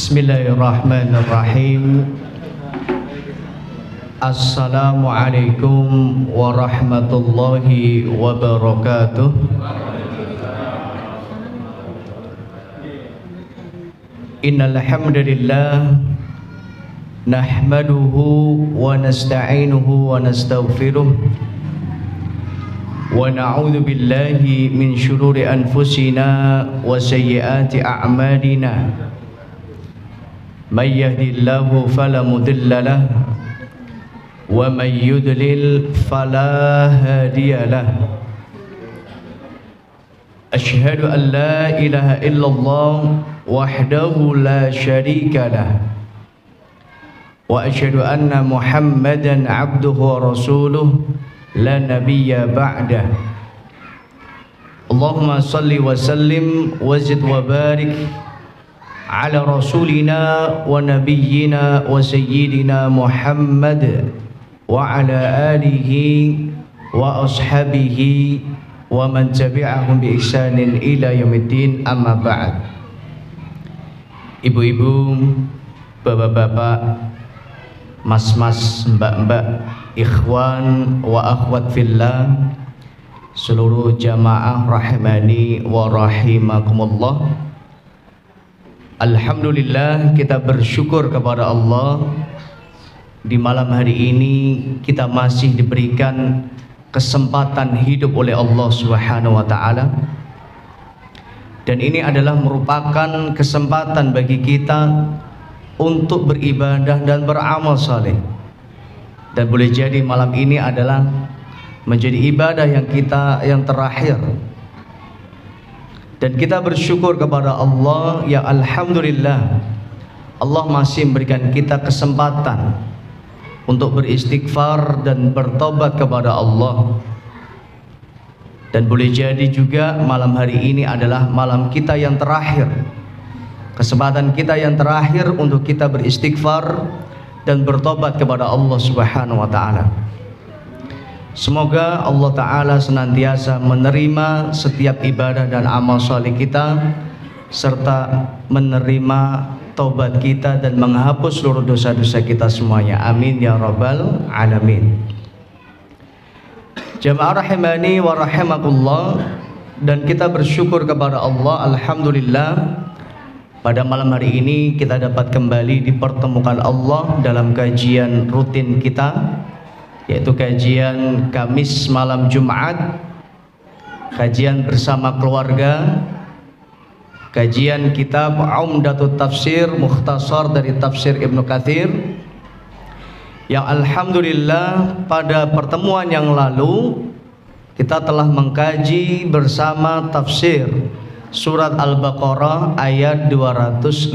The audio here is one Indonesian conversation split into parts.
Bismillahirrahmanirrahim. Assalamualaikum warahmatullahi wabarakatuh. Innal hamdalillah nahmaduhu wa nasta'inuhu wa nastaghfiruh wa na'udzu billahi min shururi anfusina wa sayyiati a'malina. May yahdihillahu fala mudilla lahu wa may yudlil fala hadiya lahu. Asyhadu an la ilaha illallah wahdahu la syarika lahu wa asyhadu anna Muhammadan abduhu wa rasuluh la nabiyya ba'dah. Allahumma salli wa sallim wa zid wa barik ala rasulina wa nabiyyina wa sayyidina Muhammad wa ala alihi wa ashabihi wa man tabi'ahum bi ihsanin ila yaumiddin, amma ba'd. Ibu-ibu, bapak-bapak, mas-mas, mbak-mbak, ikhwan wa akhwat fillah, seluruh jamaah rahimani wa rahimakumullah. Alhamdulillah, kita bersyukur kepada Allah. Di malam hari ini kita masih diberikan kesempatan hidup oleh Allah Subhanahu wa taala. Dan ini adalah merupakan kesempatan bagi kita untuk beribadah dan beramal saleh. Dan boleh jadi malam ini adalah menjadi ibadah yang terakhir. Dan kita bersyukur kepada Allah, ya alhamdulillah, Allah masih memberikan kita kesempatan untuk beristighfar dan bertobat kepada Allah. Dan boleh jadi juga malam hari ini adalah malam kita yang terakhir, kesempatan kita yang terakhir untuk kita beristighfar dan bertobat kepada Allah Subhanahu wa taala. Semoga Allah Ta'ala senantiasa menerima setiap ibadah dan amal saleh kita, serta menerima taubat kita dan menghapus seluruh dosa-dosa kita semuanya. Amin ya rabbal alamin. Jamaah rahimani wa rahimakumullah, dan kita bersyukur kepada Allah. Alhamdulillah, pada malam hari ini kita dapat kembali dipertemukan Allah dalam kajian rutin kita, yaitu kajian Kamis malam Jumat, kajian bersama keluarga, kajian kitab Umdatut Tafsir, mukhtasar dari tafsir Ibnu Katsir, yang alhamdulillah pada pertemuan yang lalu kita telah mengkaji bersama tafsir surat Al-Baqarah ayat 265.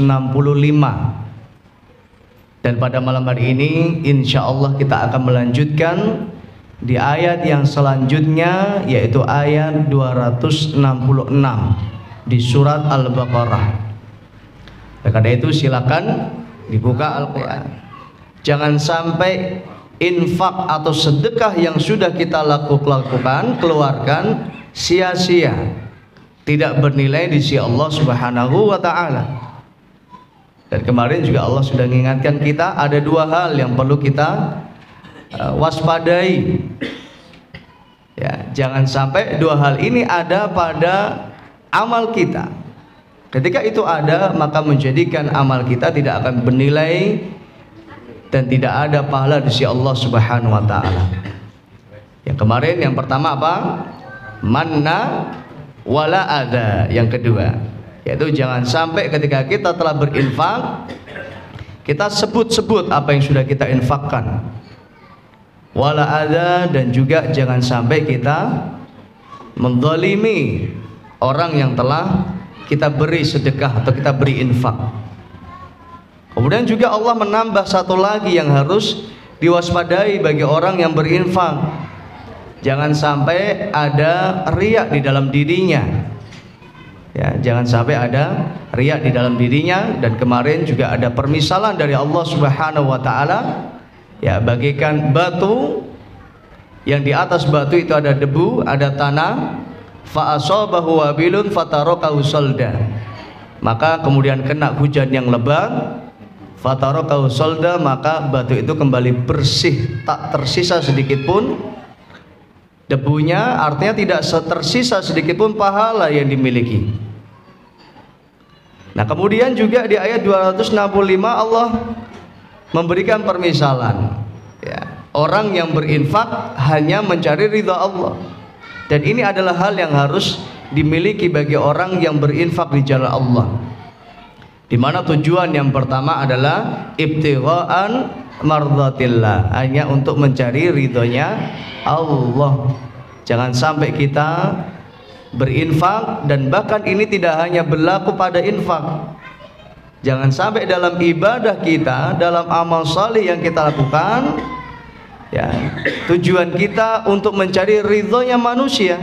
Dan pada malam hari ini insya Allah kita akan melanjutkan di ayat yang selanjutnya, yaitu ayat 266 di surat Al-Baqarah. Karena itu silakan dibuka Al-Quran. Jangan sampai infak atau sedekah yang sudah kita lakukan, keluarkan, sia-sia, tidak bernilai di sisi Allah Subhanahu wa ta'ala. Dan kemarin juga Allah sudah mengingatkan kita ada dua hal yang perlu kita waspadai. Ya, jangan sampai dua hal ini ada pada amal kita. Ketika itu ada, maka menjadikan amal kita tidak akan bernilai dan tidak ada pahala di sisi Allah Subhanahu wa taala. Yang kemarin yang pertama apa? Manna wala adha. Yang kedua, yaitu jangan sampai ketika kita telah berinfak kita sebut-sebut apa yang sudah kita infakkan. Wala adha, dan juga jangan sampai kita menzalimi orang yang telah kita beri sedekah atau kita beri infak. Kemudian juga Allah menambah satu lagi yang harus diwaspadai bagi orang yang berinfak. Jangan sampai ada riya di dalam dirinya. Ya, jangan sampai ada riya di dalam dirinya. Dan kemarin juga ada permisalan dari Allah Subhanahu wa taala, ya, bagaikan batu yang di atas batu itu ada debu, ada tanah, fa asabahu wabilun fatarakahu salda. maka kemudian kena hujan yang lebat, fatarakahu solda, maka batu itu kembali bersih, tak tersisa sedikit pun debunya, artinya tidak tersisa sedikit pun pahala yang dimiliki. Nah, kemudian juga di ayat 265 Allah memberikan permisalan, ya, orang yang berinfak hanya mencari ridha Allah, dan ini adalah hal yang harus dimiliki bagi orang yang berinfak di jalan Allah, di mana tujuan yang pertama adalah ibtigha'an mardhatillah, hanya untuk mencari ridhonya Allah. Jangan sampai kita berinfak, dan bahkan ini tidak hanya berlaku pada infak, jangan sampai dalam ibadah kita, dalam amal saleh yang kita lakukan, ya, tujuan kita untuk mencari ridhonya manusia.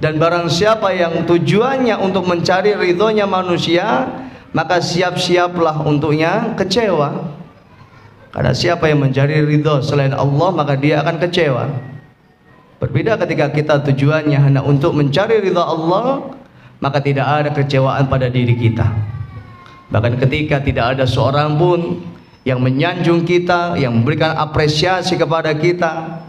Dan barang siapa yang tujuannya untuk mencari ridhonya manusia, maka siap-siaplah untuknya kecewa. Karena siapa yang mencari ridho selain Allah, maka dia akan kecewa. Berbeda ketika kita tujuannya hanya untuk mencari ridho Allah, maka tidak ada kecewaan pada diri kita. Bahkan ketika tidak ada seorang pun yang menyanjung kita, yang memberikan apresiasi kepada kita,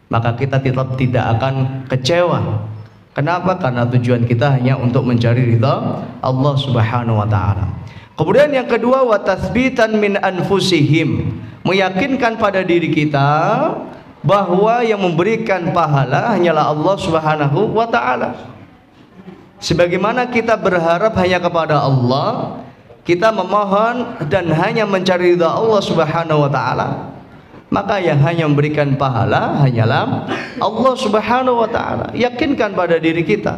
maka kita tetap tidak akan kecewa. Kenapa? Karena tujuan kita hanya untuk mencari ridha Allah Subhanahu wa taala. Kemudian yang kedua, wa tathbitan min anfusihim, meyakinkan pada diri kita bahwa yang memberikan pahala hanyalah Allah Subhanahu wa taala. Sebagaimana kita berharap hanya kepada Allah, kita memohon dan hanya mencari ridha Allah Subhanahu wa taala, maka yang hanya memberikan pahala hanyalah Allah Subhanahu wa taala. Yakinkan pada diri kita,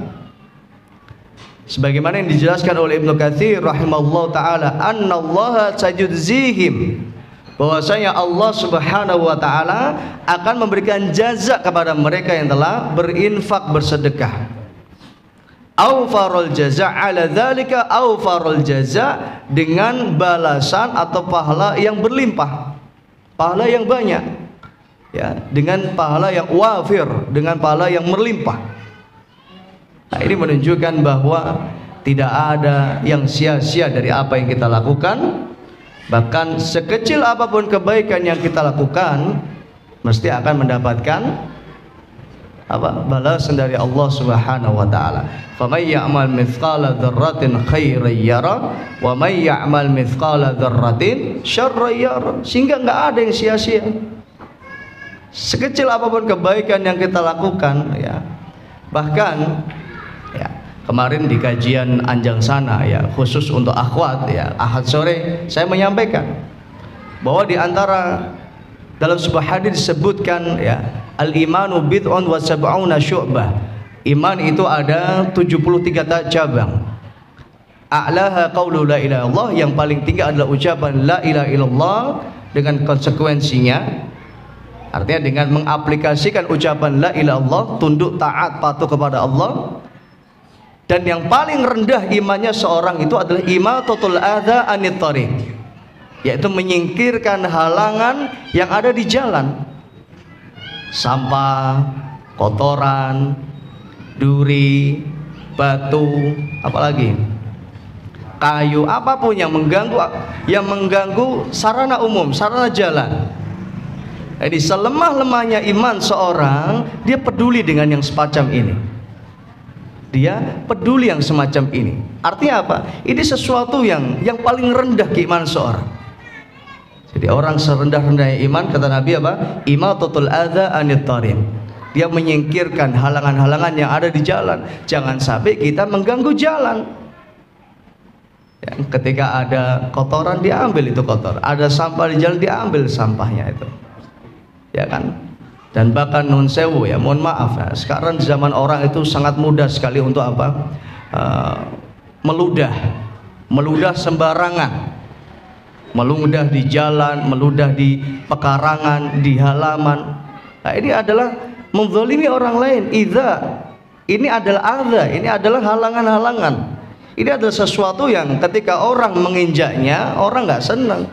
sebagaimana yang dijelaskan oleh Ibnu Katsir rahimahullah taala, annallaha sajuzihim, bahwasanya Allah Subhanahu wa taala akan memberikan jaza kepada mereka yang telah berinfak, bersedekah. Awfarul jaza ala dzalika, awfarul jaza, dengan balasan atau pahala yang berlimpah, pahala yang banyak, ya, dengan pahala yang wafir, dengan pahala yang berlimpah. Nah, ini menunjukkan bahwa tidak ada yang sia-sia dari apa yang kita lakukan. Bahkan sekecil apapun kebaikan yang kita lakukan, mesti akan mendapatkan balasan dari Allah Subhanahu wa taala. Faman ya'mal mithqala dzarratin khairan yara wa may ya'mal mithqala dzarratin syarran yara. Sehingga enggak ada yang sia-sia. Sekecil apapun kebaikan yang kita lakukan, ya. Bahkan, ya, kemarin di kajian Anjang sana, ya, khusus untuk akhwat, ya, Ahad sore saya menyampaikan bahwa di antara dalam sebuah hadis disebutkan, ya, al-imanu bid'un wa sab'una syu'bah. Iman itu ada 73 cabang. A'laha qaulu la ilaha illallah, yang paling tinggi adalah ucapan la ilaha illallah dengan konsekuensinya. Artinya dengan mengaplikasikan ucapan la ilaha illallah, tunduk taat patuh kepada Allah. Dan yang paling rendah imannya seorang itu adalah imatatul adza anit thariq, yaitu menyingkirkan halangan yang ada di jalan. Sampah, kotoran, duri, batu, apalagi kayu, apapun yang mengganggu sarana umum, sarana jalan. Jadi selemah-lemahnya iman seorang, dia peduli dengan yang semacam ini. Dia peduli yang semacam ini. Artinya apa? Ini sesuatu yang paling rendah keimanan seorang. Jadi orang serendah-rendahnya iman, kata Nabi apa? Imatatul adza anit thariq. Dia menyingkirkan halangan-halangan yang ada di jalan. Jangan sampai kita mengganggu jalan. Ya, ketika ada kotoran, diambil itu kotor. Ada sampah di jalan, diambil sampahnya itu. Ya kan? Dan bahkan nun sewu, ya, mohon maaf, ya, sekarang di zaman orang itu sangat mudah sekali untuk apa? Meludah sembarangan. Meludah di jalan, meludah di pekarangan, di halaman. Nah, ini adalah menzalimi orang lain. Ini adalah adza, ini adalah halangan-halangan. Ini adalah sesuatu yang ketika orang menginjaknya, orang nggak senang.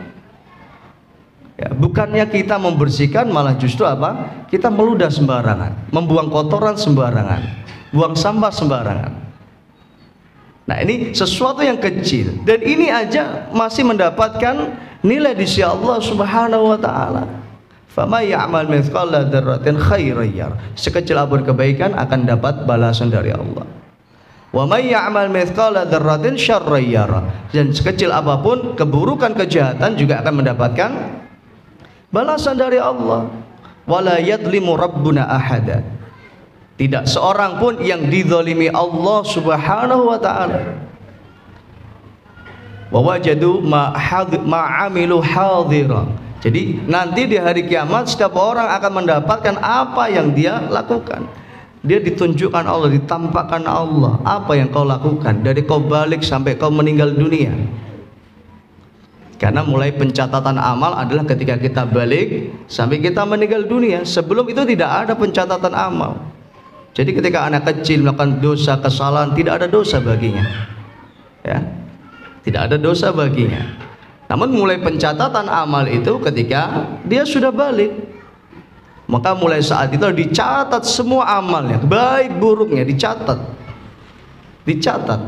Ya, bukannya kita membersihkan, malah justru apa? Kita meludah sembarangan, membuang kotoran sembarangan, buang sampah sembarangan. Nah, ini sesuatu yang kecil dan ini aja masih mendapatkan nilai di sisi Allah Subhanahu wa taala. Fama ya'mal mithqala dzarratin khairan yarah. Sekecil apapun kebaikan akan dapat balasan dari Allah. Wa may ya'mal mithqala dzarratin syarran yarah. Dan sekecil apapun keburukan kejahatan juga akan mendapatkan balasan dari Allah. Wala yadlimu rabbuna ahada. Tidak seorang pun yang dizalimi Allah Subhanahu wa taala. Wa wajadu ma'amilu hadira. Jadi nanti di hari kiamat setiap orang akan mendapatkan apa yang dia lakukan. Dia ditunjukkan Allah, ditampakkan Allah apa yang kau lakukan dari kau balik sampai kau meninggal dunia. Karena mulai pencatatan amal adalah ketika kita balik sampai kita meninggal dunia. Sebelum itu tidak ada pencatatan amal. Jadi ketika anak kecil melakukan dosa, kesalahan, tidak ada dosa baginya. Ya. Tidak ada dosa baginya. Namun mulai pencatatan amal itu ketika dia sudah balik. Maka mulai saat itu dicatat semua amalnya, baik buruknya dicatat. Dicatat.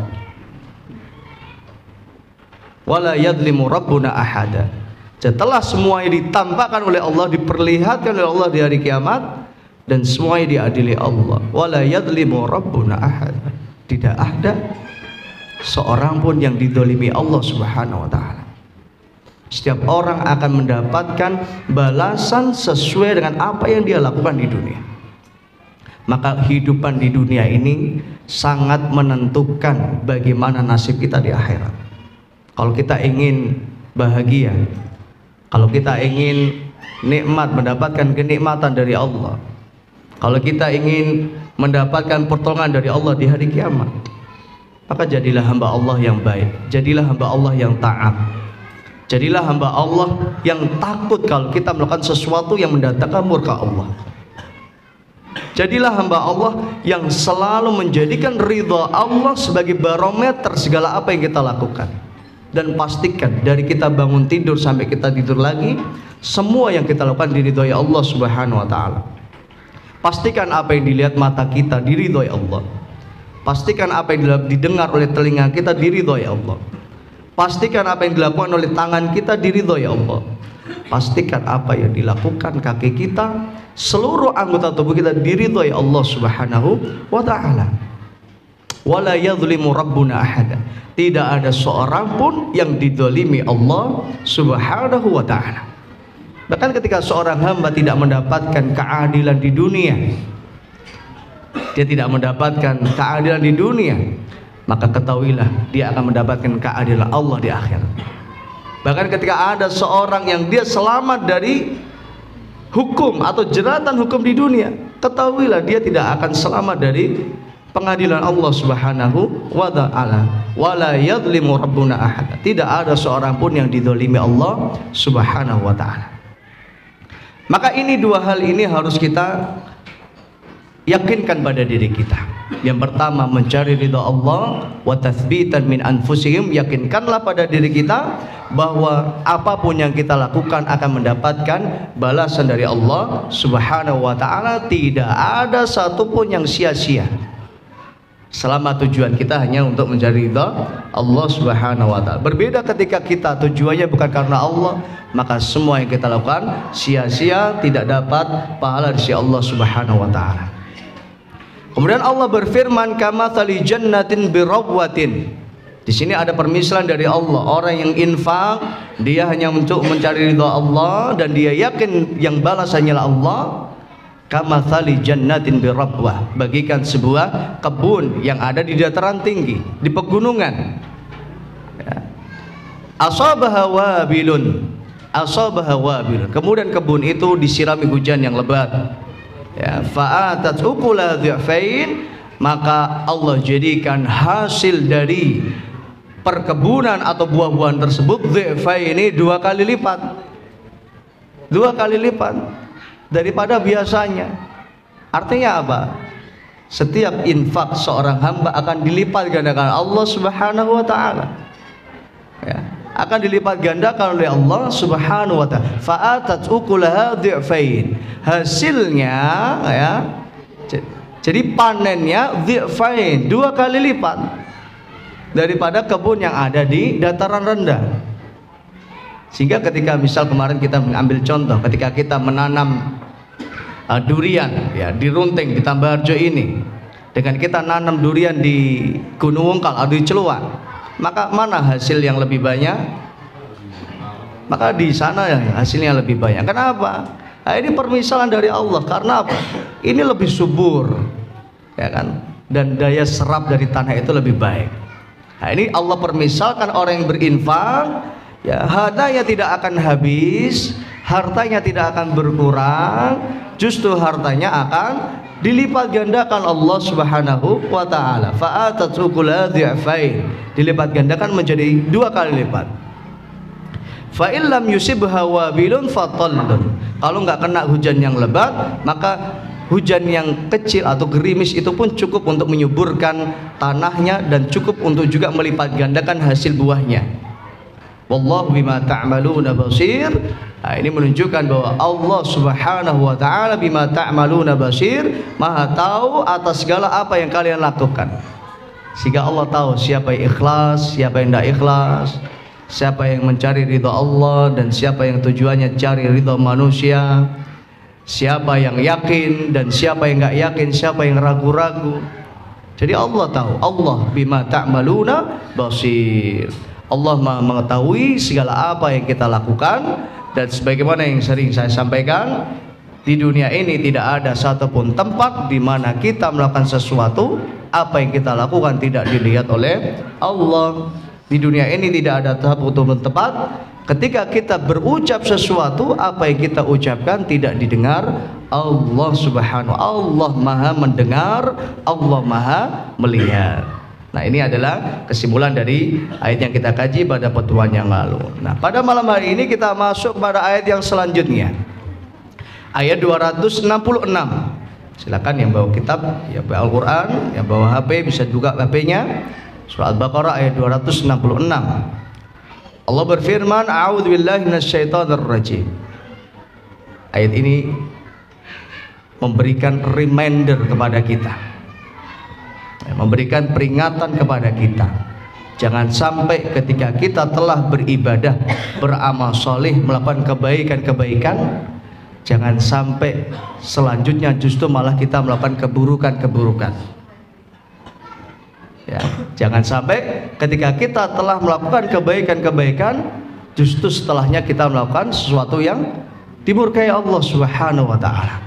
Wala yadlimu rabbuna ahada. Setelah semuanya ditampakkan oleh Allah, diperlihatkan oleh Allah di hari kiamat, dan semuanya diadili Allah. Wala yadlimu rabbuna ahada. Tidak ada seorang pun yang dizalimi Allah Subhanahu wa taala. Setiap orang akan mendapatkan balasan sesuai dengan apa yang dia lakukan di dunia. Maka kehidupan di dunia ini sangat menentukan bagaimana nasib kita di akhirat. Kalau kita ingin bahagia, kalau kita ingin nikmat, mendapatkan kenikmatan dari Allah, kalau kita ingin mendapatkan pertolongan dari Allah di hari kiamat, maka jadilah hamba Allah yang baik, jadilah hamba Allah yang taat, jadilah hamba Allah yang takut kalau kita melakukan sesuatu yang mendatangkan murka Allah. Jadilah hamba Allah yang selalu menjadikan ridha Allah sebagai barometer segala apa yang kita lakukan. Dan pastikan dari kita bangun tidur sampai kita tidur lagi, semua yang kita lakukan diridhoi Allah Subhanahu wa taala. Pastikan apa yang dilihat mata kita diridhoi Allah. Pastikan apa yang didengar oleh telinga kita diridhoi Allah. Pastikan apa yang dilakukan oleh tangan kita diridhoi Allah. Pastikan apa yang dilakukan kaki kita, seluruh anggota tubuh kita diridhoi Allah Subhanahu wa taala. Wala yadhlimu rabbuna ahada. Tidak ada seorang pun yang dizalimi Allah Subhanahu wa taala. Bahkan ketika seorang hamba tidak mendapatkan keadilan di dunia, dia tidak mendapatkan keadilan di dunia, maka ketahuilah dia akan mendapatkan keadilan Allah di akhirat. Bahkan ketika ada seorang yang dia selamat dari hukum atau jeratan hukum di dunia, ketahuilah dia tidak akan selamat dari pengadilan Allah Subhanahu wa taala. Wala yadlimu rabbuna ahad. Tidak ada seorang pun yang dizalimi Allah Subhanahu wa taala. Maka ini dua hal ini harus kita yakinkan pada diri kita. Yang pertama, mencari ridha Allah, wa tathbitan min anfusihim. Yakinkanlah pada diri kita bahwa apapun yang kita lakukan akan mendapatkan balasan dari Allah Subhanahu wa taala. Tidak ada satupun yang sia-sia. Selama tujuan kita hanya untuk mencari ridha Allah Subhanahu wa taala. Berbeda ketika kita tujuannya bukan karena Allah, maka semua yang kita lakukan sia-sia, tidak dapat pahala dari Allah Subhanahu wa taala. Kemudian Allah berfirman, kamatsali jannatin birawwatin. Di sini ada permisalan dari Allah. Orang yang infak, dia hanya untuk mencari ridha Allah dan dia yakin yang balasannya Allah. Kamatsali jannatin birabwah, bagikan sebuah kebun yang ada di dataran tinggi, di pegunungan. Ya. Asabaha wabilun, asabaha wabilun. Kemudian kebun itu disirami hujan yang lebat. Ya, fa'atat ukula dhi'fain, maka Allah jadikan hasil dari perkebunan atau buah-buahan tersebut dhi'fain, ini 2 kali lipat. 2 kali lipat daripada biasanya. Artinya apa? Setiap infak seorang hamba akan dilipat gandakan Allah Subhanahu wa taala. Ya, akan dilipat gandakan oleh Allah Subhanahu wa taala. Fa'atat ukulaha dhi'fain. Hasilnya ya, jadi panennya dhi'fain, 2 kali lipat. daripada kebun yang ada di dataran rendah. Sehingga ketika misal kemarin kita mengambil contoh, ketika kita menanam durian ya di Runting, di Tambah Harjo ini, dengan kita nanam durian di Gunung Wungkal atau di Celuak, maka mana hasil yang lebih banyak? Maka di sana ya hasilnya lebih banyak. Kenapa? Nah, ini permisalan dari Allah. Karena apa? Ini lebih subur, ya kan? Dan daya serap dari tanah itu lebih baik. Nah, ini Allah permisalkan orang yang berinfak, ya hartanya tidak akan habis, hartanya tidak akan berkurang, justru hartanya akan dilipat gandakan Allah Subhanahu wa taala. Fa'atat ukula dhi'fain, dilipat gandakan menjadi 2 kali lipat. Fa illam yusibha wabilun fatallun, kalau nggak kena hujan yang lebat, maka hujan yang kecil atau gerimis itu pun cukup untuk menyuburkan tanahnya dan cukup untuk juga melipat gandakan hasil buahnya. Wallahu bima ta'maluna basir. Nah, ini menunjukkan bahwa Allah Subhanahu wa taala bima ta'maluna basir, Maha tahu atas segala apa yang kalian lakukan. Sehingga Allah tahu siapa yang ikhlas, siapa yang tidak ikhlas, siapa yang mencari ridha Allah dan siapa yang tujuannya cari ridha manusia, siapa yang yakin dan siapa yang nggak yakin, siapa yang ragu-ragu. Jadi Allah tahu. Allah bima ta'maluna basir. Allah mengetahui segala apa yang kita lakukan. Dan sebagaimana yang sering saya sampaikan, di dunia ini tidak ada satupun tempat di mana kita melakukan sesuatu, apa yang kita lakukan tidak dilihat oleh Allah. Di dunia ini tidak ada satupun tempat ketika kita berucap sesuatu, apa yang kita ucapkan tidak didengar Allah Subhanahu. Allah Maha mendengar, Allah Maha melihat. Nah, ini adalah kesimpulan dari ayat yang kita kaji pada pertemuan yang lalu. Nah, pada malam hari ini kita masuk pada ayat yang selanjutnya. Ayat 266. Silakan yang bawa kitab, yang bawa Al-Qur'an, yang bawa HP bisa buka HP-nya. Surah Al-Baqarah ayat 266. Allah berfirman, "A'udzubillahi minasyaitonirrajim." Ayat ini memberikan reminder kepada kita, memberikan peringatan kepada kita. Jangan sampai ketika kita telah beribadah, beramal soleh, melakukan kebaikan-kebaikan, jangan sampai selanjutnya justru malah kita melakukan keburukan-keburukan. Ya, jangan sampai ketika kita telah melakukan kebaikan-kebaikan, justru setelahnya kita melakukan sesuatu yang dimurkai Allah Subhanahu wa taala.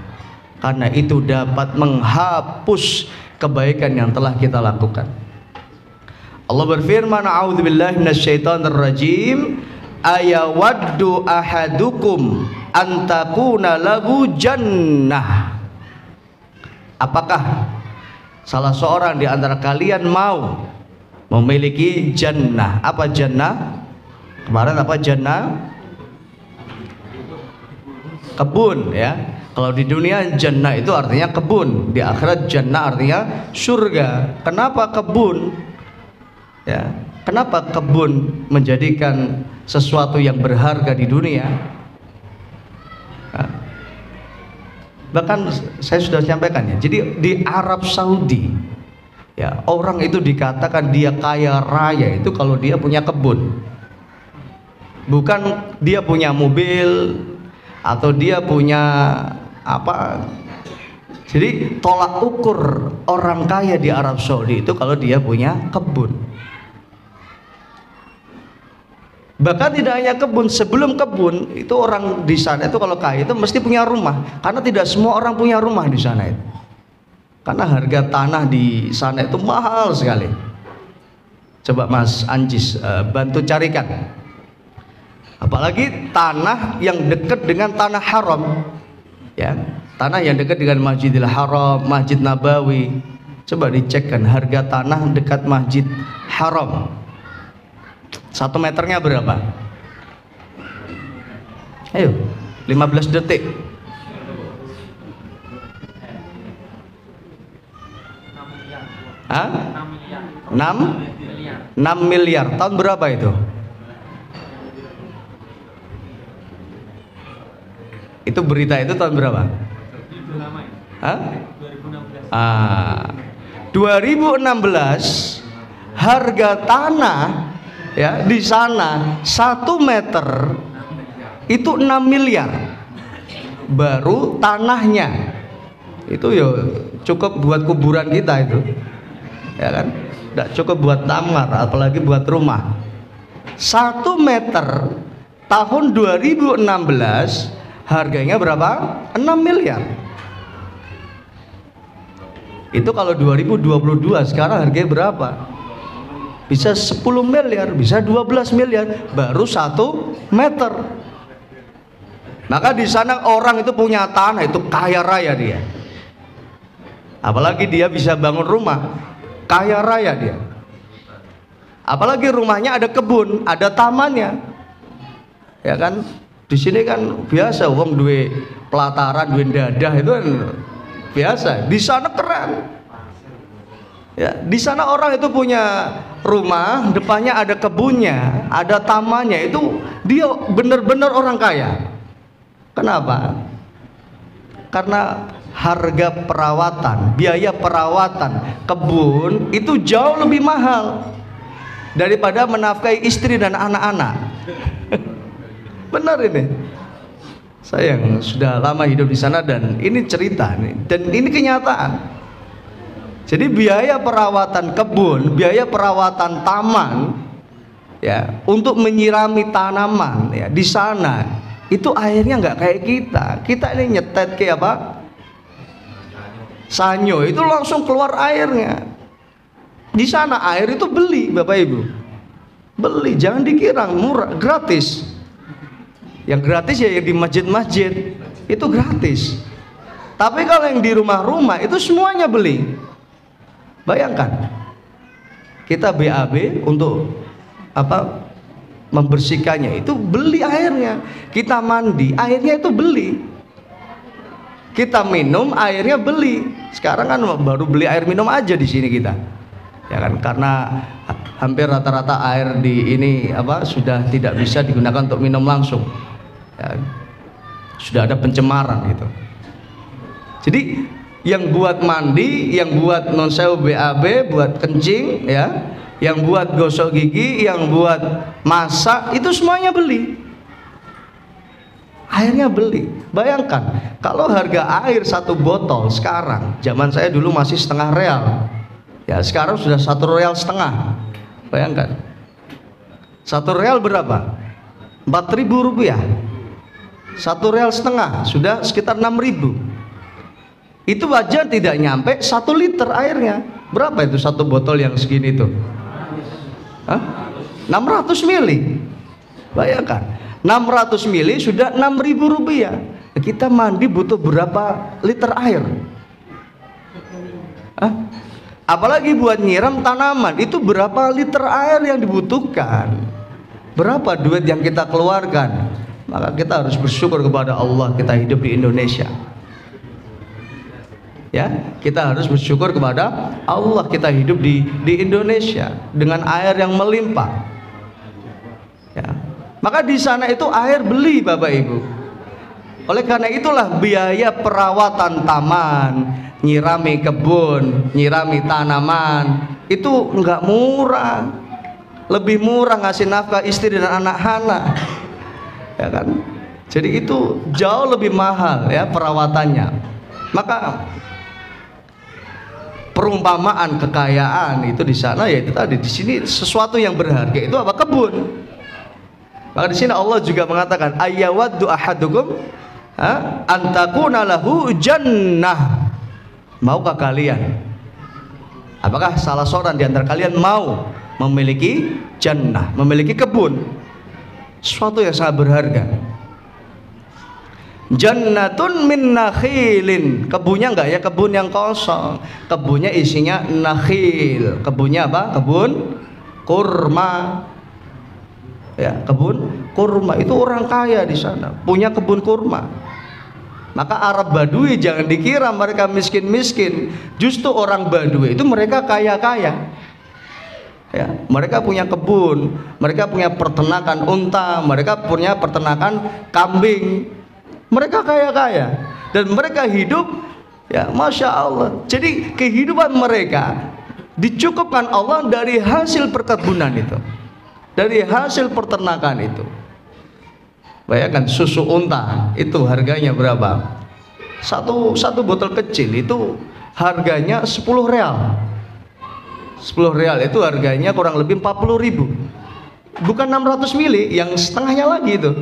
Karena itu dapat menghapus kebaikan yang telah kita lakukan. Allah berfirman, "A'udzubillahi minasyaitonirrajim. Ayawaddu ahadukum an takuna lahu jannah." Apakah salah seorang di antara kalian mau memiliki jannah? Apa jannah? Kemarin apa jannah? Kebun, ya. Kalau di dunia jannah itu artinya kebun, di akhirat jannah artinya surga. Kenapa kebun? Ya, kenapa kebun menjadikan sesuatu yang berharga di dunia? Nah, bahkan saya sudah sampaikan ya. Jadi di Arab Saudi, ya, orang itu dikatakan dia kaya raya itu kalau dia punya kebun. Bukan dia punya mobil atau dia punya apa. Jadi tolak ukur orang kaya di Arab Saudi itu kalau dia punya kebun. Bahkan tidak hanya kebun, sebelum kebun itu orang di sana itu kalau kaya itu mesti punya rumah, karena tidak semua orang punya rumah di sana itu. Karena harga tanah di sana itu mahal sekali. Coba Mas Anjis bantu carikan. Apalagi tanah yang dekat dengan tanah haram, ya, tanah yang dekat dengan Masjidil Haram, Masjid Nabawi. Coba dicekkan harga tanah dekat Masjid Haram. 1 meternya berapa? Ayo, 15 detik. 6 miliar. Tahun berapa itu? Itu berita itu tahun berapa? 2016. 2016 harga tanah ya di sana 1 meter itu 6 miliar baru tanahnya. Itu ya cukup buat kuburan kita itu, ya kan? Tidak cukup buat kamar, apalagi buat rumah. 1 meter tahun 2016 harganya berapa? 6 miliar. Itu kalau 2022 sekarang harganya berapa? Bisa 10 miliar, bisa 12 miliar baru 1 meter. Maka di sana orang itu punya tanah, itu kaya raya dia. Apalagi dia bisa bangun rumah, kaya raya dia. Apalagi rumahnya ada kebun, ada tamannya, ya kan? Di sini kan biasa, wong duwe pelataran, duwe dadah itu kan biasa. Di sana keren. Ya, di sana orang itu punya rumah, depannya ada kebunnya, ada tamannya. Itu dia benar-benar orang kaya. Kenapa? Karena harga perawatan, biaya perawatan kebun itu jauh lebih mahal daripada menafkahi istri dan anak-anak. Benar ini. Saya yang sudah lama hidup di sana dan ini cerita nih, dan ini kenyataan. Jadi biaya perawatan kebun, biaya perawatan taman, ya, untuk menyirami tanaman, ya, di sana itu airnya nggak kayak kita. Kita ini nyetet kayak apa? Sanyo itu langsung keluar airnya. Di sana air itu beli, Bapak Ibu. Beli, jangan dikira murah, gratis. Yang gratis ya yang di masjid-masjid, itu gratis. Tapi kalau yang di rumah-rumah itu semuanya beli. Bayangkan, kita BAB untuk apa? Membersihkannya itu beli airnya. Kita mandi, airnya itu beli. Kita minum, airnya beli. Sekarang kan baru beli air minum aja di sini kita, ya kan? Karena hampir rata-rata air di ini apa sudah tidak bisa digunakan untuk minum langsung, ya, sudah ada pencemaran gitu. Jadi yang buat mandi, yang buat non-sewu BAB, buat kencing, ya, yang buat gosok gigi, yang buat masak, itu semuanya beli. Airnya beli. Bayangkan kalau harga air 1 botol sekarang, zaman saya dulu masih setengah real, ya sekarang sudah 1,5 real. Bayangkan 1 real berapa? 4.000 rupiah. 1,5 real sudah sekitar 6.000. Itu wajar tidak nyampe 1 liter airnya. Berapa itu 1 botol yang segini itu? 600 mili. Bayangkan 600 mili sudah 6.000 rupiah. Kita mandi butuh berapa liter air? Apalagi buat nyiram tanaman, itu berapa liter air yang dibutuhkan? Berapa duit yang kita keluarkan? Maka kita harus bersyukur kepada Allah kita hidup di Indonesia. Ya, kita harus bersyukur kepada Allah kita hidup di Indonesia dengan air yang melimpah. Ya. Maka di sana itu air beli, Bapak Ibu. Oleh karena itulah biaya perawatan taman, nyirami kebun, nyirami tanaman itu enggak murah. Lebih murah ngasih nafkah istri dan anak-anak. Ya kan? Jadi itu jauh lebih mahal ya perawatannya. Maka perumpamaan kekayaan itu di sana ya itu tadi, di sini sesuatu yang berharga itu apa? Kebun. Maka di sini Allah juga mengatakan ayyawaddu ahadukum antakuna lahu jannah. Maukah kalian? Apakah salah seorang di antara kalian mau memiliki jannah, memiliki kebun? Sesuatu yang sangat berharga. Jannatun min nakhilin. Kebunnya enggak ya kebun yang kosong. Kebunnya isinya nakhil. Kebunnya apa? Kebun kurma. Ya, kebun kurma itu orang kaya di sana, punya kebun kurma. Maka Arab Badui jangan dikira mereka miskin-miskin. Justru orang Badui itu mereka kaya-kaya. Ya, mereka punya kebun, mereka punya peternakan unta, mereka punya peternakan kambing. Mereka kaya-kaya dan mereka hidup ya Masya Allah. Jadi kehidupan mereka Dicukupkan Allah dari hasil perkebunan itu, dari hasil peternakan itu. Bayangkan susu unta itu harganya berapa? Satu botol kecil itu harganya 10 real. 10 real itu harganya kurang lebih 40.000. Bukan 600 mili, yang setengahnya lagi itu.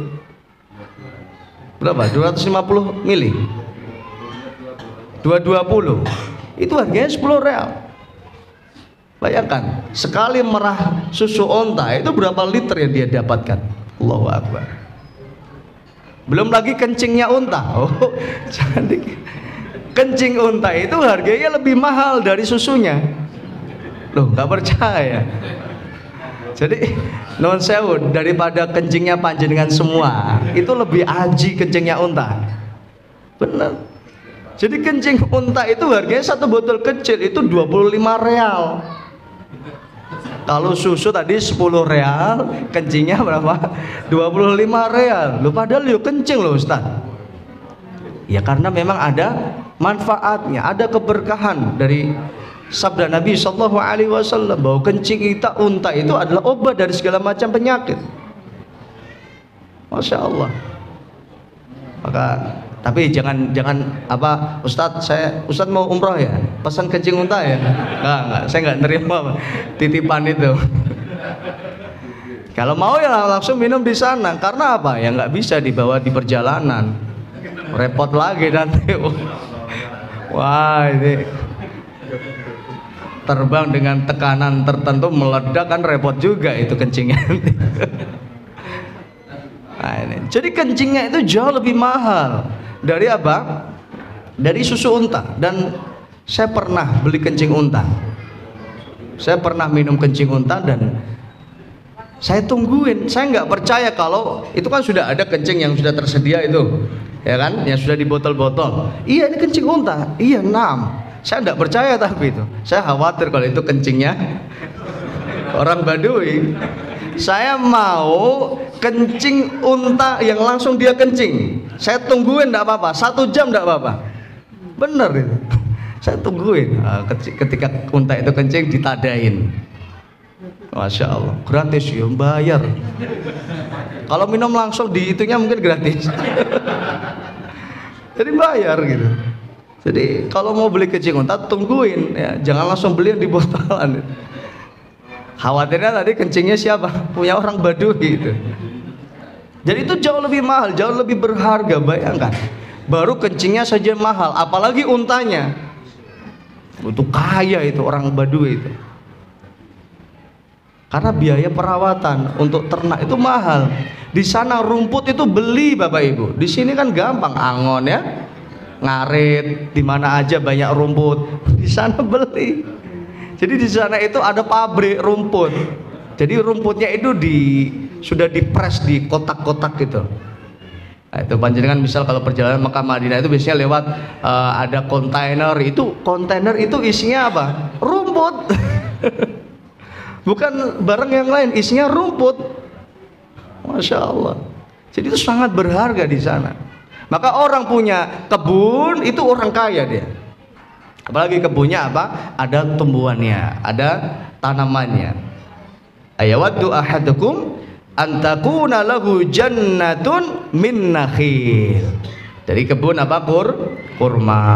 Berapa? 250 mili. 220. Itu harganya 10 real. Bayangkan, sekali merah susu onta itu berapa liter yang dia dapatkan? Allahu Akbar. Belum lagi kencingnya unta. Oh, jangan kencing unta itu harganya lebih mahal dari susunya. Loh, nggak percaya. Jadi non sewu, daripada kencingnya panjenengan semua, itu lebih aji kencingnya unta. Bener. Jadi kencing unta itu harganya satu botol kecil itu 25 real. Kalau susu tadi 10 real, kencingnya berapa? 25 real. Loh, padahal yuk kencing loh Ustaz. Ya karena memang ada manfaatnya, ada keberkahan dari sabda Nabi Sallallahu Alaihi Wasallam bahwa kencing kita unta itu adalah obat dari segala macam penyakit. Masya Allah. Maka tapi jangan apa Ustadz, Ustadz mau umroh ya, pesan kencing unta ya? Enggak, saya nggak nerima titipan itu. Kalau mau ya langsung minum di sana. Karena apa? Ya nggak bisa dibawa di perjalanan, repot lagi nanti. Wah, ini terbang dengan tekanan tertentu meledak kan repot juga itu kencingnya. Nah, ini. Jadi kencingnya itu jauh lebih mahal dari apa? Dari susu unta. Dan saya pernah beli kencing unta. Saya pernah minum kencing unta dan saya tungguin. Saya nggak percaya kalau itu kan sudah ada kencing yang sudah tersedia itu, ya kan? Yang sudah di botol-botol. Iya, ini kencing unta. Iya, 6. Saya tidak percaya tapi itu. Saya khawatir kalau itu kencingnya orang Baduy. Saya mau kencing unta yang langsung dia kencing. Saya tungguin tidak apa-apa. 1 jam tidak apa-apa. Bener itu. Saya tungguin. Ketika unta itu kencing ditadain. Masya Allah. Gratis ya, bayar. Kalau minum langsung di itunya mungkin gratis. Jadi bayar gitu. Jadi kalau mau beli kencing unta tungguin ya, jangan langsung beli yang di botolan. Khawatirnya tadi kencingnya siapa? Punya orang Baduy gitu. Jadi itu jauh lebih mahal, jauh lebih berharga. Bayangkan, baru kencingnya saja mahal, apalagi untanya. Itu kaya itu orang Baduy itu. Karena biaya perawatan untuk ternak itu mahal. Di sana rumput itu beli Bapak Ibu. Di sini kan gampang, angon ya. Ngarit, di mana aja banyak rumput. Di sana beli. Jadi di sana itu ada pabrik rumput. Jadi rumputnya itu sudah dipres di kotak-kotak gitu. Nah, itu panjenengan misal kalau perjalanan Mekah Madinah itu biasanya lewat ada kontainer. Itu kontainer itu isinya apa? Rumput. Bukan barang yang lain, isinya rumput. Masya Allah. Jadi itu sangat berharga di sana. Maka orang punya kebun itu orang kaya dia. Apalagi kebunnya apa? Ada tumbuhannya, ada tanamannya. Ayawaddu ahadukum antakuna lahu jannatun min nakhil. Dari kebun apa? Kurma.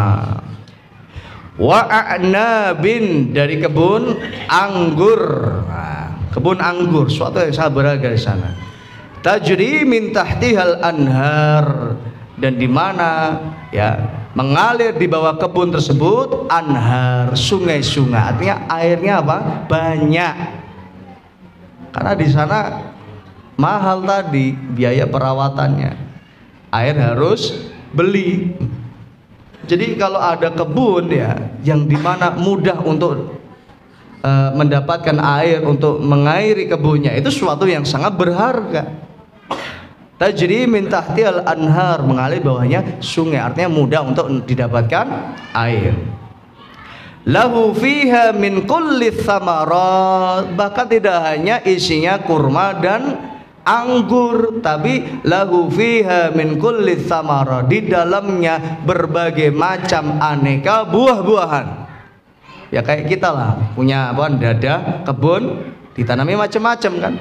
Wa a'nabin, dari kebun anggur. Nah, kebun anggur, suatu yang sangat berharga di sana. Tajri min tahtihal anhar, dan di mana ya mengalir di bawah kebun tersebut anhar, sungai-sungai. Artinya airnya apa? Banyak. Karena di sana mahal tadi biaya perawatannya. Air harus beli. Jadi kalau ada kebun ya yang dimana mudah untuk mendapatkan air untuk mengairi kebunnya, itu sesuatu yang sangat berharga. Tajri min tahtihal anhar, mengalir bawahnya sungai, artinya mudah untuk didapatkan air. Lahu fiha min kulli thamarat, bahkan tidak hanya isinya kurma dan anggur, tapi lahu fiha min kulli thamarat, di dalamnya berbagai macam aneka buah-buahan. Ya kayak kita lah, punya apa, dada, kebun, ditanami macam-macam kan.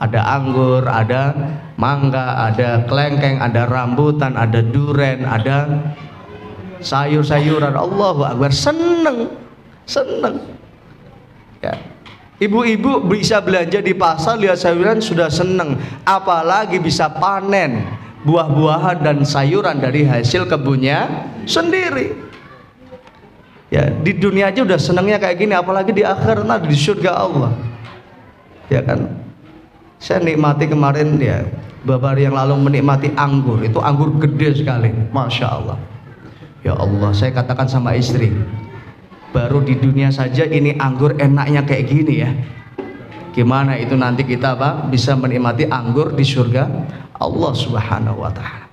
Ada anggur, ada mangga, ada kelengkeng, ada rambutan, ada duren, ada sayur-sayuran. Allahu Akbar, seneng. Ya. Ibu-ibu bisa belanja di pasar, lihat sayuran sudah seneng, apalagi bisa panen buah-buahan dan sayuran dari hasil kebunnya sendiri. Ya, di dunia aja udah senengnya kayak gini, apalagi di akhirat nanti di surga Allah. Ya kan? Saya nikmati kemarin ya, beberapa hari yang lalu menikmati anggur. Itu anggur gede sekali, Masya Allah. Ya Allah, saya katakan sama istri, baru di dunia saja ini anggur enaknya kayak gini ya. Gimana itu nanti kita apa bisa menikmati anggur di surga Allah Subhanahu wa Ta'ala.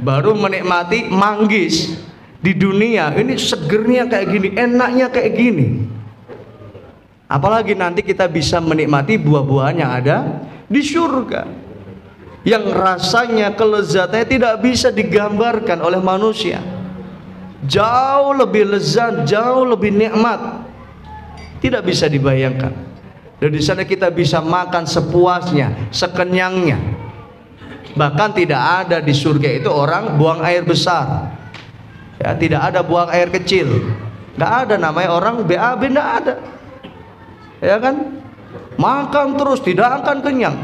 Baru menikmati manggis di dunia ini segernya kayak gini, enaknya kayak gini. Apalagi nanti kita bisa menikmati buah-buahan yang ada di surga, yang rasanya, kelezatannya tidak bisa digambarkan oleh manusia. Jauh lebih lezat, jauh lebih nikmat, tidak bisa dibayangkan. Dan di sana kita bisa makan sepuasnya, sekenyangnya. Bahkan tidak ada di surga itu orang buang air besar. Ya, tidak ada buang air kecil. Nggak ada namanya orang BAB, nggak ada. Ya kan? Makan terus, tidak akan kenyang.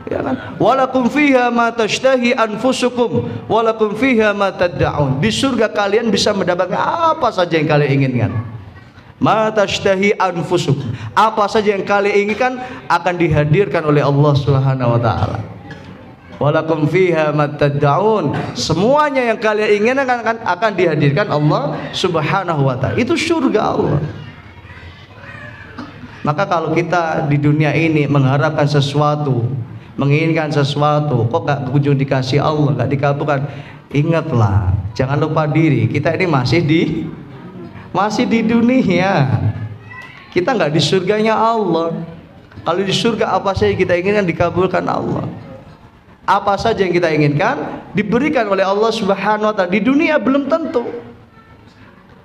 Ya kan? Walakum fiha ma tashtahi anfusukum walakum fiha ma tad'un. Di surga kalian bisa mendapatkan apa saja yang kalian inginkan. Ma tashtahi anfusukum. Apa saja yang kalian inginkan akan dihadirkan oleh Allah Subhanahu wa Ta'ala. Walakum fiha ma tad'un. Semuanya yang kalian inginkan akan dihadirkan Allah Subhanahu wa Ta'ala. Itu surga Allah. Maka kalau kita di dunia ini mengharapkan sesuatu, menginginkan sesuatu, kok gak kunjung dikasih Allah, gak dikabulkan, ingatlah, jangan lupa diri, kita ini masih di dunia. Kita nggak di surganya Allah. Kalau di surga apa saja kita inginkan dikabulkan Allah. Apa saja yang kita inginkan diberikan oleh Allah Subhanahu wa Ta'ala. Di dunia belum tentu.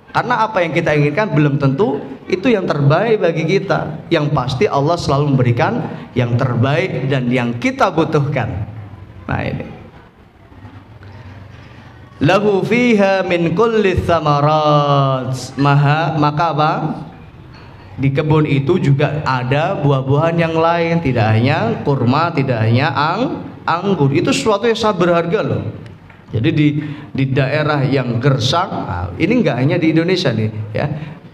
Karena apa yang kita inginkan belum tentu itu yang terbaik bagi kita. Yang pasti Allah selalu memberikan yang terbaik dan yang kita butuhkan. Nah ini. Lahu fiha min kulli thamarat. Maka apa? Di kebun itu juga ada buah-buahan yang lain. Tidak hanya kurma, tidak hanya anggur. Itu sesuatu yang sangat berharga loh. Jadi di daerah yang gersang, nah, ini enggak hanya di Indonesia nih ya.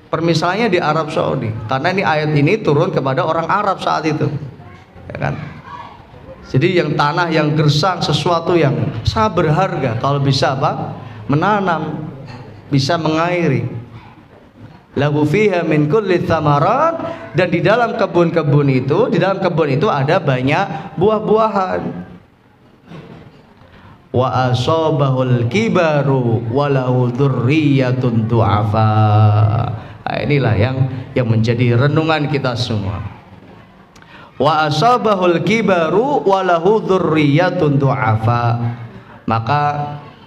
Permisalannya di Arab Saudi. Karena ini ayat ini turun kepada orang Arab saat itu. Ya kan? Jadi yang tanah yang gersang, sesuatu yang sangat berharga kalau bisa apa? Menanam, bisa mengairi. Lahu fiha min kulli thamarat, dan di dalam kebun-kebun itu, di dalam kebun itu ada banyak buah-buahan. Wa asabahul kibaru walau dzurriyyatun du'afa. Nah, inilah yang menjadi renungan kita semua. Wa asabahul kibaru walahu dzurriyyatun du'afa. Maka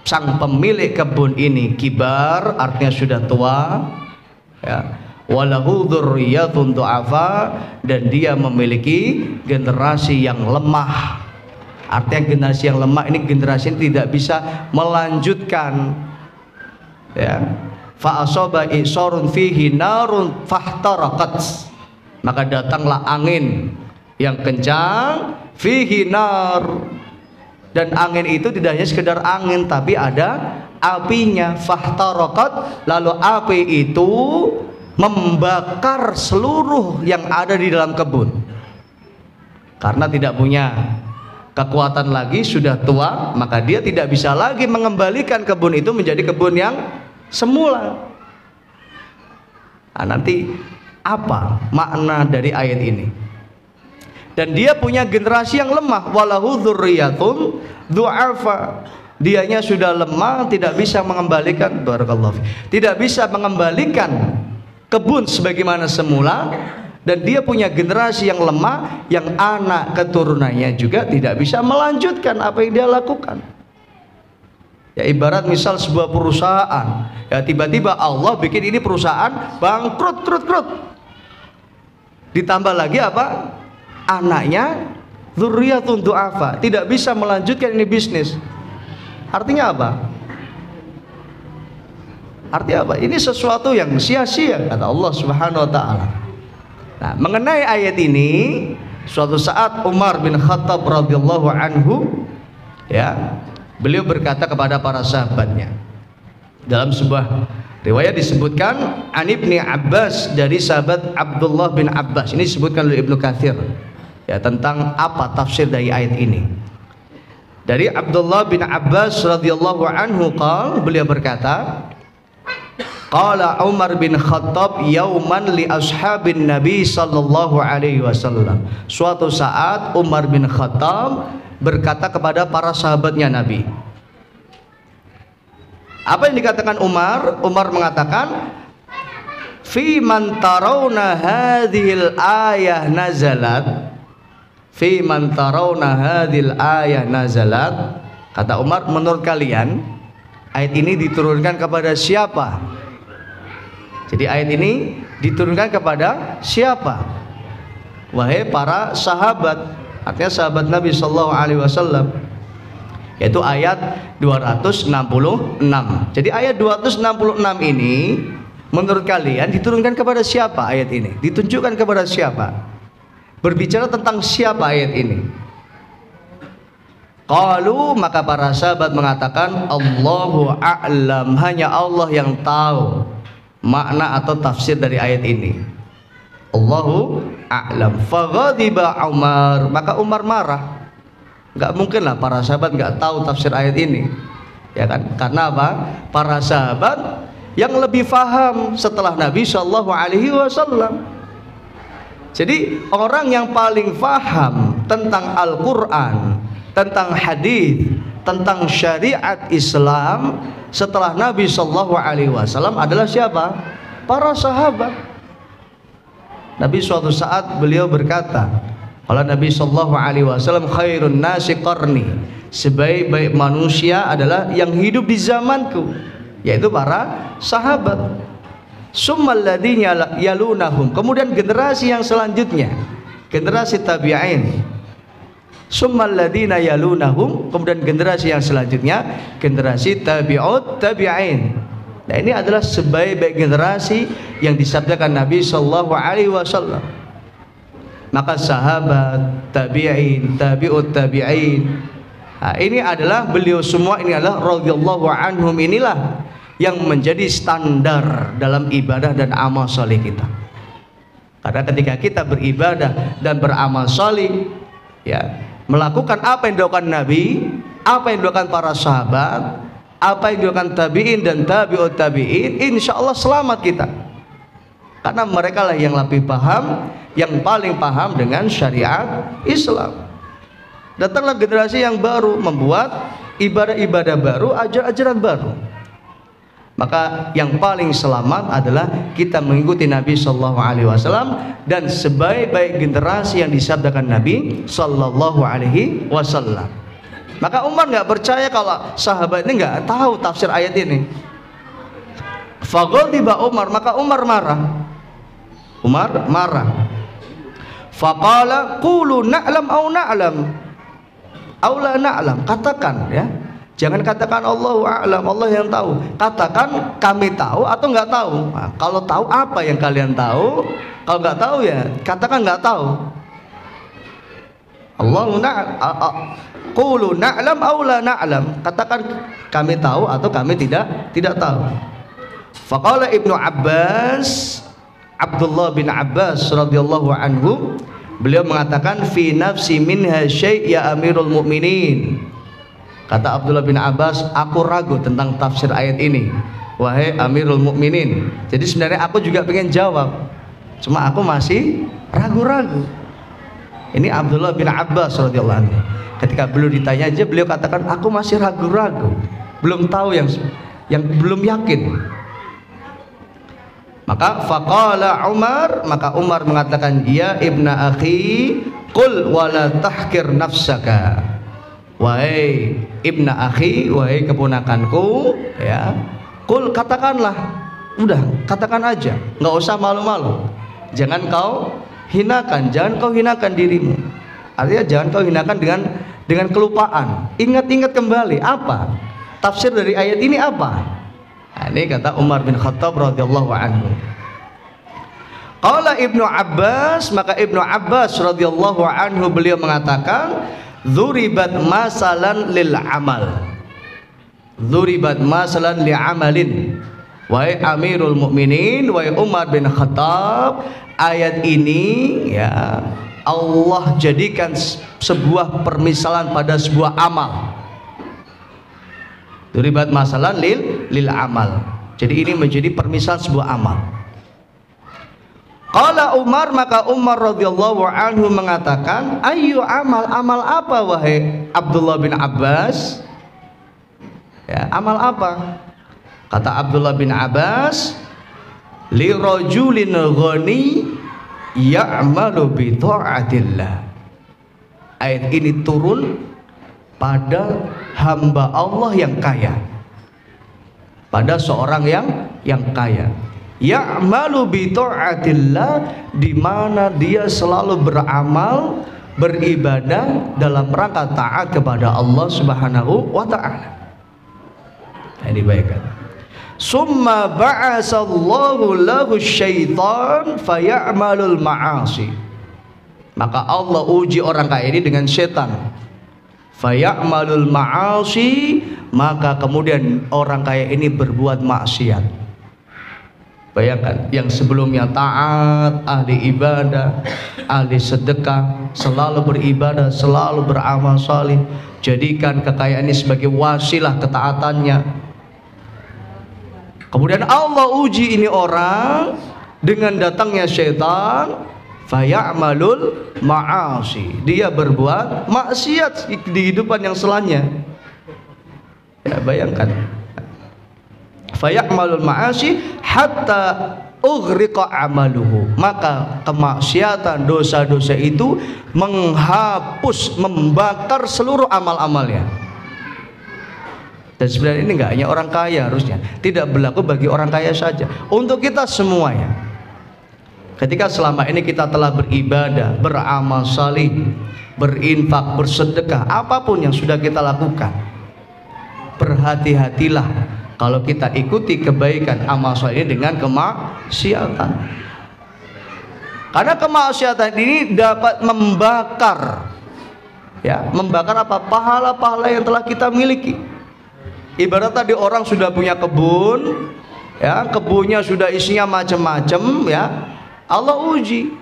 sang pemilik kebun ini, kibar artinya sudah tua ya. Walahu dzurriyyatun du'afa, dan dia memiliki generasi yang lemah. Artinya generasi yang lemah ini generasi ini tidak bisa melanjutkan ya. Fa asaba isarun fihi narun fahtarakat. Maka datanglah angin yang kencang, fihi nar, dan angin itu tidak hanya sekedar angin tapi ada apinya. Fahtarakat, lalu api itu membakar seluruh yang ada di dalam kebun. Karena tidak punya kekuatan lagi, sudah tua, maka dia tidak bisa lagi mengembalikan kebun itu menjadi kebun yang semula. Nah, nanti apa makna dari ayat ini? Dan dia punya generasi yang lemah, walahu dzurriyyatun du'afa. Dianya sudah lemah, tidak bisa mengembalikan, barakallahu fi, tidak bisa mengembalikan kebun sebagaimana semula. Dan dia punya generasi yang lemah, yang anak keturunannya juga tidak bisa melanjutkan apa yang dia lakukan. Ya ibarat misal sebuah perusahaan, ya tiba-tiba Allah bikin ini perusahaan bangkrut, krut. Ditambah lagi apa? Anaknya dzurriyyatun du'afa, tidak bisa melanjutkan ini bisnis. Artinya apa? Artinya apa? Ini sesuatu yang sia-sia kata Allah Subhanahu wa taala. Nah, mengenai ayat ini, suatu saat Umar bin Khattab radhiyallahu anhu, ya, beliau berkata kepada para sahabatnya. Dalam sebuah riwayat disebutkan An Ibni Abbas, dari sahabat Abdullah bin Abbas. Ini disebutkan oleh Ibnu Katsir, ya, tentang apa tafsir dari ayat ini. Dari Abdullah bin Abbas radhiyallahu anhu beliau berkata, qala Umar bin Khattab yauman li ashabin Nabi sallallahu alaihi wasallam. Suatu saat Umar bin Khattab berkata kepada para sahabatnya Nabi. Apa yang dikatakan Umar? Umar mengatakan, fi man tarawna hadhil ayah nazalat, fi man tarawna hadhil ayah nazalat. Kata Umar, menurut kalian ayat ini diturunkan kepada siapa? Jadi ayat ini diturunkan kepada siapa? Wahai para sahabat, artinya sahabat Nabi sallallahu alaihi wasallam, yaitu ayat 266. Jadi ayat 266 ini menurut kalian diturunkan kepada siapa ayat ini? Ditunjukkan kepada siapa? Berbicara tentang siapa ayat ini? Qalu, maka para sahabat mengatakan, Allahu a'lam, hanya Allah yang tahu makna atau tafsir dari ayat ini. Allahu a'lam. Faghadiba Umar, maka Umar marah. Enggak mungkin lah para sahabat enggak tahu tafsir ayat ini, ya kan? Karena apa? Para sahabat yang lebih faham setelah Nabi Shallallahu Alaihi Wasallam. Jadi orang yang paling faham tentang Al-Quran, tentang hadis, tentang syariat Islam setelah Nabi Shallallahu Alaihi Wasallam adalah siapa? Para sahabat. Nabi suatu saat beliau berkata, kalau Nabi Shallallahu Alaihi Wasallam, khairun nasi qarni, sebaik-baik manusia adalah yang hidup di zamanku, yaitu para sahabat. Summal ladzina yalunahum, kemudian generasi yang selanjutnya, generasi tabi'in. Summal ladzina yalunahum, kemudian generasi yang selanjutnya, generasi tabi'ut tabi'in. Nah, ini adalah sebaik-baik generasi yang disabdakan Nabi Shallallahu Alaihi Wasallam. Maka sahabat, tabi'in, tabi'ut tabi'in, nah, ini adalah beliau semua, ini adalah radhiyallahu anhum, inilah yang menjadi standar dalam ibadah dan amal saleh kita. Karena ketika kita beribadah dan beramal saleh, ya, melakukan apa yang dilakukan Nabi, apa yang dilakukan para sahabat, apa yang dilakukan tabi'in dan tabi'ut tabi'in, insya Allah selamat kita. Karena mereka lah yang lebih paham, yang paling paham dengan syariat Islam. Datanglah generasi yang baru, membuat ibadah-ibadah baru, ajaran-ajaran baru. Maka yang paling selamat adalah kita mengikuti Nabi Sallallahu Alaihi Wasallam dan sebaik-baik generasi yang disabdakan Nabi Sallallahu Alaihi Wasallam. Maka Umar nggak percaya kalau sahabat ini nggak tahu tafsir ayat ini. Faghadiba Umar, maka Umar marah. Umar marah. Faqala qulu na'lam au na'lam au la na'lam, katakan, ya. Jangan katakan Allahu a'lam, Allah yang tahu. Katakan kami tahu atau nggak tahu. Nah, kalau tahu apa yang kalian tahu? Kalau nggak tahu ya katakan nggak tahu. Allahu na'lam, qulu na'lam aw la na'lam, katakan kami tahu atau kami tidak tahu. Faqala Ibnu Abbas, Abdullah bin Abbas radhiyallahu anhu, beliau mengatakan, fi nafsi minha syai' ya Amirul Mukminin. Kata Abdullah bin Abbas, aku ragu tentang tafsir ayat ini, wahai Amirul Mukminin. Jadi sebenarnya aku juga pengen jawab, cuma aku masih ragu-ragu. Ini Abdullah bin Abbas radhiyallahu anhu. Ketika beliau ditanya aja, beliau katakan aku masih ragu-ragu, belum tahu, yang belum yakin. Maka faqala Umar, maka Umar mengatakan, ya ibna akhi, qul wala tahkir nafsaka. wahai ibna akhi, wahai keponakanku, ya, kul, katakanlah, udah katakan aja, nggak usah malu-malu, jangan kau hinakan, jangan kau hinakan dirimu. Artinya jangan kau hinakan dengan kelupaan. Ingat-ingat kembali, apa tafsir dari ayat ini apa? Nah, ini kata Umar bin Khattab radhiyallahu anhu. Qala Ibnu Abbas, maka Ibnu Abbas radhiyallahu anhu beliau mengatakan, dzuribat masalan lil amal. Dzuribat masalan li amalin. Wahai Amirul Mukminin, wahai Umar bin Khattab, ayat ini ya Allah jadikan sebuah permisalan pada sebuah amal. Dzuribat masalan lil amal. Jadi ini menjadi permisalan sebuah amal. Qala Umar, maka Umar radhiyallahu anhu mengatakan, ayu amal, amal apa wahai Abdullah bin Abbas? Ya, amal apa? Kata Abdullah bin Abbas, li rajulin ghani ya'malu bi ta'atillah. Ayat ini turun pada hamba Allah yang kaya, pada seorang yang kaya. Ya'malu bi ta'atillah, di mana dia selalu beramal, beribadah dalam rangka taat kepada Allah Subhanahu wa taala. Ini baikkan. Summa ba'asallahu lahu syaitan faya'malul ma'asi. Maka Allah uji orang kaya ini dengan setan. Faya'malul ma'asi, maka kemudian orang kaya ini berbuat maksiat. Bayangkan, yang sebelumnya taat, ahli ibadah, ahli sedekah, selalu beribadah, selalu beramal salih, jadikan kekayaan ini sebagai wasilah ketaatannya. Kemudian Allah uji ini orang dengan datangnya syaitan, faya'malul ma'asi, dia berbuat maksiat di kehidupan yang selanjutnya. Ya, bayangkan, faya'malul ma'asi hatta ughriqa amaluhu, maka kemaksiatan, dosa-dosa itu menghapus, membakar seluruh amal-amalnya. Dan sebenarnya ini enggak hanya orang kaya, harusnya tidak berlaku bagi orang kaya saja, untuk kita semuanya. Ketika selama ini kita telah beribadah, beramal salih, berinfak, bersedekah, apapun yang sudah kita lakukan, berhati-hatilah kalau kita ikuti kebaikan amal salih dengan kemaksiatan. Karena kemaksiatan ini dapat membakar, ya, membakar apa? Pahala-pahala yang telah kita miliki. Ibarat tadi orang sudah punya kebun, ya, kebunnya sudah isinya macam-macam, ya, Allah uji,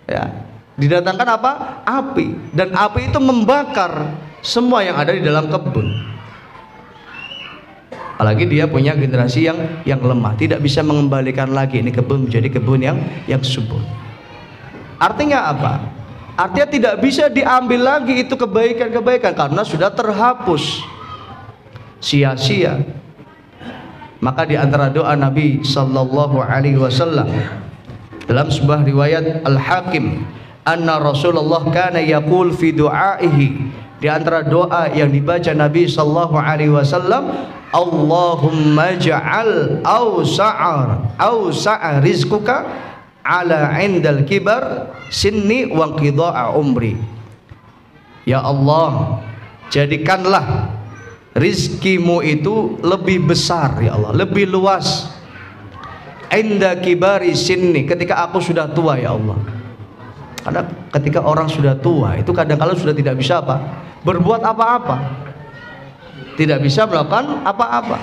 ya, didatangkan apa? Api, dan api itu membakar semua yang ada di dalam kebun. Apalagi dia punya generasi yang lemah, tidak bisa mengembalikan lagi ini kebun menjadi kebun yang subur. Artinya apa? Artinya tidak bisa diambil lagi itu kebaikan-kebaikan karena sudah terhapus, sia-sia. Maka di antara doa Nabi sallallahu alaihi wasallam dalam sebuah riwayat Al-Hakim, anna Rasulullah kana yaqul fi du'aihi, di antara doa yang dibaca Nabi sallallahu alaihi wasallam, Allahumma ja'al awsa'a rizquka ala indal kibar sinni wa qidha'a umri. Ya Allah, jadikanlah rizkimu itu lebih besar ya Allah, lebih luas, inda kibari sinni, ketika aku sudah tua ya Allah. Karena ketika orang sudah tua itu kadang-kala sudah tidak bisa apa? Berbuat apa-apa, tidak bisa melakukan apa-apa.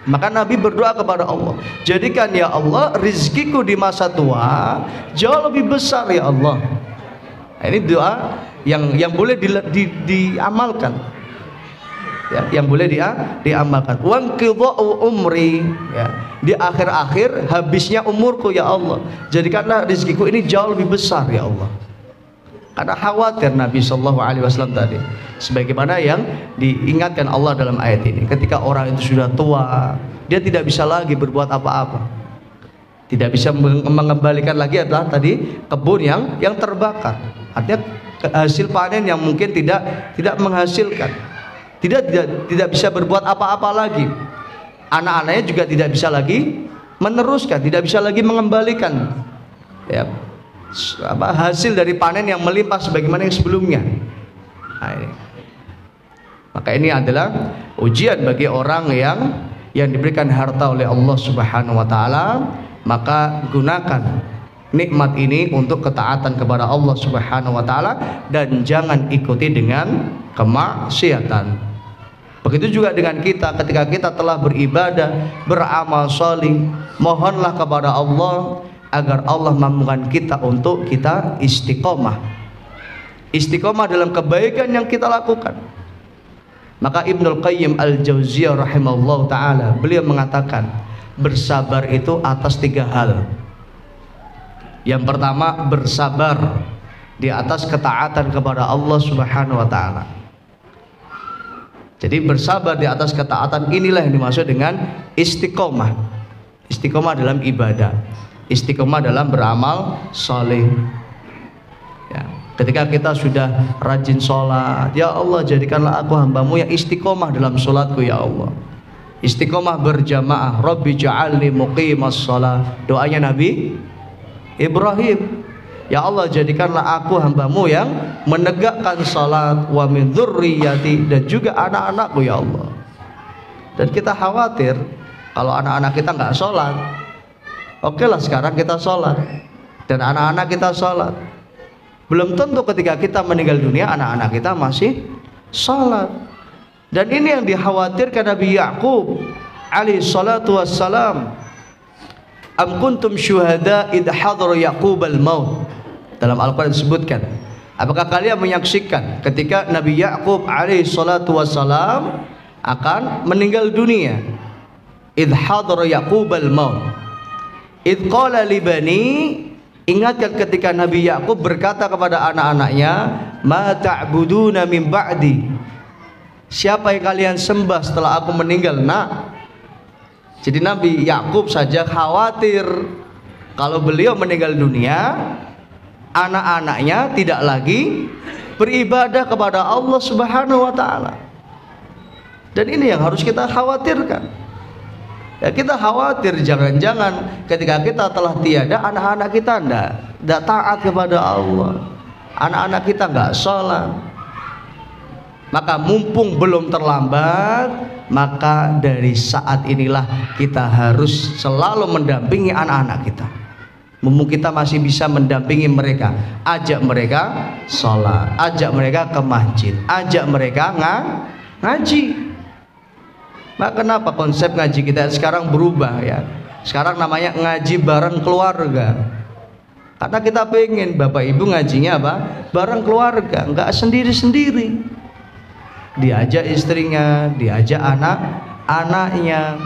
Maka Nabi berdoa kepada Allah, jadikan ya Allah rizkiku di masa tua jauh lebih besar ya Allah. Ini doa yang boleh diamalkan, ya, yang boleh diamalkan. Wan qidha'u umri, ya, di akhir-akhir habisnya umurku ya Allah, jadikanlah rezekiku ini jauh lebih besar ya Allah. Karena khawatir Nabi sallallahu alaihi wasallam tadi, sebagaimana yang diingatkan Allah dalam ayat ini, ketika orang itu sudah tua, dia tidak bisa lagi berbuat apa-apa, tidak bisa mengembalikan lagi adalah tadi kebun yang terbakar. Artinya hasil panen yang mungkin tidak menghasilkan, tidak bisa berbuat apa-apa lagi. Anak-anaknya juga tidak bisa lagi meneruskan, tidak bisa lagi mengembalikan ya, hasil dari panen yang melimpah sebagaimana yang sebelumnya. Nah, ini. Maka ini adalah ujian bagi orang yang diberikan harta oleh Allah Subhanahu wa taala. Maka gunakan nikmat ini untuk ketaatan kepada Allah Subhanahu wa taala dan jangan ikuti dengan kemaksiatan. Begitu juga dengan kita, ketika kita telah beribadah, beramal salih, mohonlah kepada Allah agar Allah mampukan kita untuk kita istiqomah. Istiqomah dalam kebaikan yang kita lakukan. Maka Ibnul Qayyim Al-Jauziyah rahimahullah ta'ala, beliau mengatakan bersabar itu atas 3 hal. Yang pertama, bersabar di atas ketaatan kepada Allah Subhanahu wa ta'ala. Jadi bersabar di atas ketaatan inilah yang dimaksud dengan istiqomah. Istiqomah dalam ibadah, istiqomah dalam beramal saleh. Ya, ketika kita sudah rajin sholat, ya Allah jadikanlah aku hambamu yang istiqomah dalam sholatku ya Allah. Istiqomah berjamaah, Rabbi ja'alni muqimas sholat. Doanya Nabi Ibrahim, ya Allah jadikanlah aku hambamu yang menegakkan salat, wa min dzurriyyati, dan juga anak-anakku ya Allah. Dan kita khawatir kalau anak-anak kita nggak sholat. Oke lah sekarang kita sholat dan anak-anak kita sholat, belum tentu ketika kita meninggal dunia anak-anak kita masih sholat. Dan ini yang dikhawatirkan Nabi Ya'qub alaihi salatu wassalam. Am kuntum syuhada idh hadara Ya'qubal maut. Dalam Al-Quran disebutkan, apakah kalian menyaksikan ketika Nabi Ya'qub alaihi salatu wassalam akan meninggal dunia? Idh hadara Ya'qubal maut. Idh qala li bani, ingatkan ketika Nabi Ya'qub berkata kepada anak-anaknya, ma ta'buduna min ba'di, siapa yang kalian sembah setelah aku meninggal nak? Jadi Nabi Ya'qub saja khawatir kalau beliau meninggal dunia, anak-anaknya tidak lagi beribadah kepada Allah Subhanahu wa taala. Dan ini yang harus kita khawatirkan. Ya, kita khawatir jangan-jangan ketika kita telah tiada, anak-anak kita tidak taat kepada Allah, anak-anak kita nggak sholat. Maka mumpung belum terlambat, maka dari saat inilah kita harus selalu mendampingi anak-anak kita. Mumpung kita masih bisa mendampingi mereka, ajak mereka sholat, ajak mereka ke masjid, ajak mereka ngaji. Maka kenapa konsep ngaji kita sekarang berubah ya? Sekarang namanya ngaji bareng keluarga. Karena kita pengen Bapak Ibu ngajinya apa? Bareng keluarga, nggak sendiri-sendiri. Diajak istrinya, diajak anak-anaknya.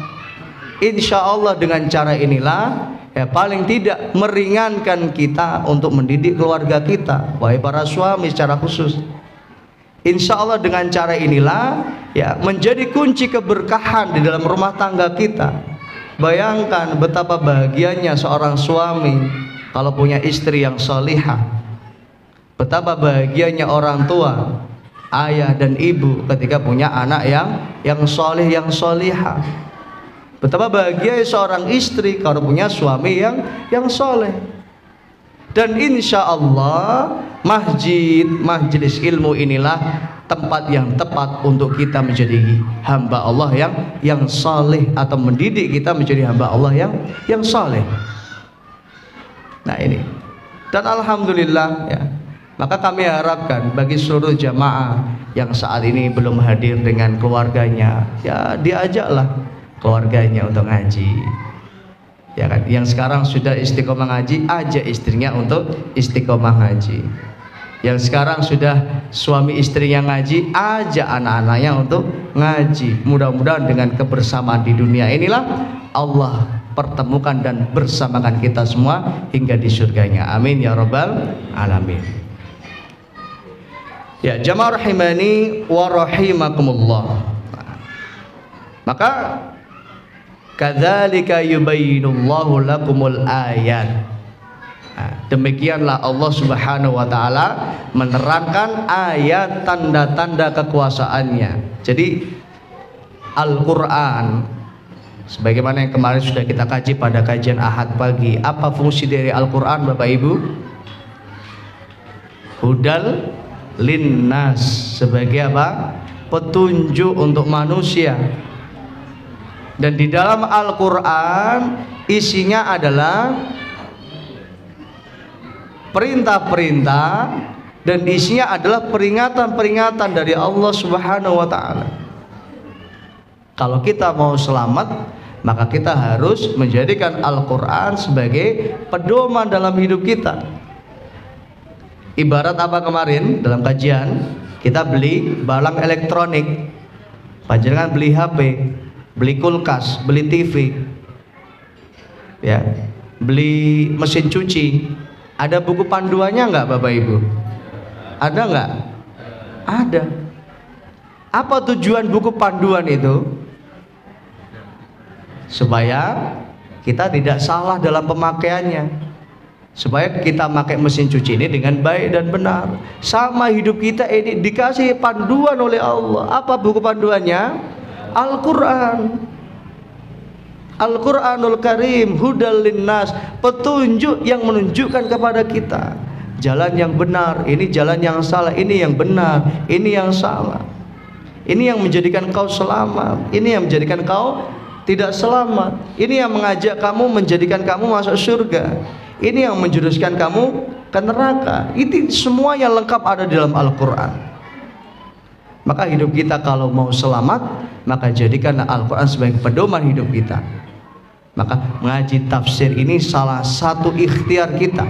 Insya Allah dengan cara inilah ya paling tidak meringankan kita untuk mendidik keluarga kita, wahai para suami secara khusus. Insya Allah dengan cara inilah ya menjadi kunci keberkahan di dalam rumah tangga kita. Bayangkan betapa bahagianya seorang suami kalau punya istri yang salihah. Betapa bahagianya orang tua, ayah dan ibu ketika punya anak yang soleh, yang solihah. Betapa bahagia seorang istri kalau punya suami yang soleh. Dan insya Allah majelis ilmu inilah tempat yang tepat untuk kita menjadi hamba Allah yang soleh, atau mendidik kita menjadi hamba Allah yang soleh. Nah ini, dan alhamdulillah ya. Maka kami harapkan bagi seluruh jamaah yang saat ini belum hadir dengan keluarganya, ya diajaklah keluarganya untuk ngaji. Ya kan? Yang sekarang sudah istiqomah ngaji, ajak istrinya untuk istiqomah ngaji. Yang sekarang sudah suami istrinya ngaji, ajak anak-anaknya untuk ngaji. Mudah-mudahan dengan kebersamaan di dunia inilah Allah pertemukan dan bersamakan kita semua hingga di surganya. Amin ya rabbal alamin. Ya jamaah rahimani wa rahimakumullah. Maka kadzalika yubayyinullahu lakumul ayat. Nah, demikianlah Allah Subhanahu wa taala menerangkan ayat tanda-tanda kekuasaannya. Jadi Al-Qur'an sebagaimana yang kemarin sudah kita kaji pada kajian Ahad pagi, apa fungsi dari Al-Qur'an Bapak Ibu? Hudal linnas, sebagai apa? Petunjuk untuk manusia. Dan di dalam Al-Qur'an isinya adalah perintah-perintah dan isinya adalah peringatan-peringatan dari Allah Subhanahu wa taala. Kalau kita mau selamat, maka kita harus menjadikan Al-Qur'an sebagai pedoman dalam hidup kita. Ibarat apa kemarin dalam kajian, kita beli barang elektronik, panjenengan beli HP, beli kulkas, beli TV, ya, beli mesin cuci. Ada buku panduannya enggak Bapak Ibu? Ada enggak? Ada. Apa tujuan buku panduan itu? Supaya kita tidak salah dalam pemakaiannya, supaya kita pakai mesin cuci ini dengan baik dan benar. Sama hidup kita ini dikasih panduan oleh Allah. Apa buku panduannya? Al-Qur'an. Al-Qur'anul Karim hudal linnas, petunjuk yang menunjukkan kepada kita jalan yang benar, ini jalan yang salah, ini yang benar, ini yang salah. Ini yang menjadikan kau selamat, ini yang menjadikan kau tidak selamat. Ini yang mengajak kamu, menjadikan kamu masuk surga, ini yang menjuruskan kamu ke neraka. Itu semuanya lengkap ada di dalam Al-Qur'an. Maka hidup kita kalau mau selamat, maka jadikanlah Al-Qur'an sebagai pedoman hidup kita. Maka mengaji tafsir ini salah satu ikhtiar kita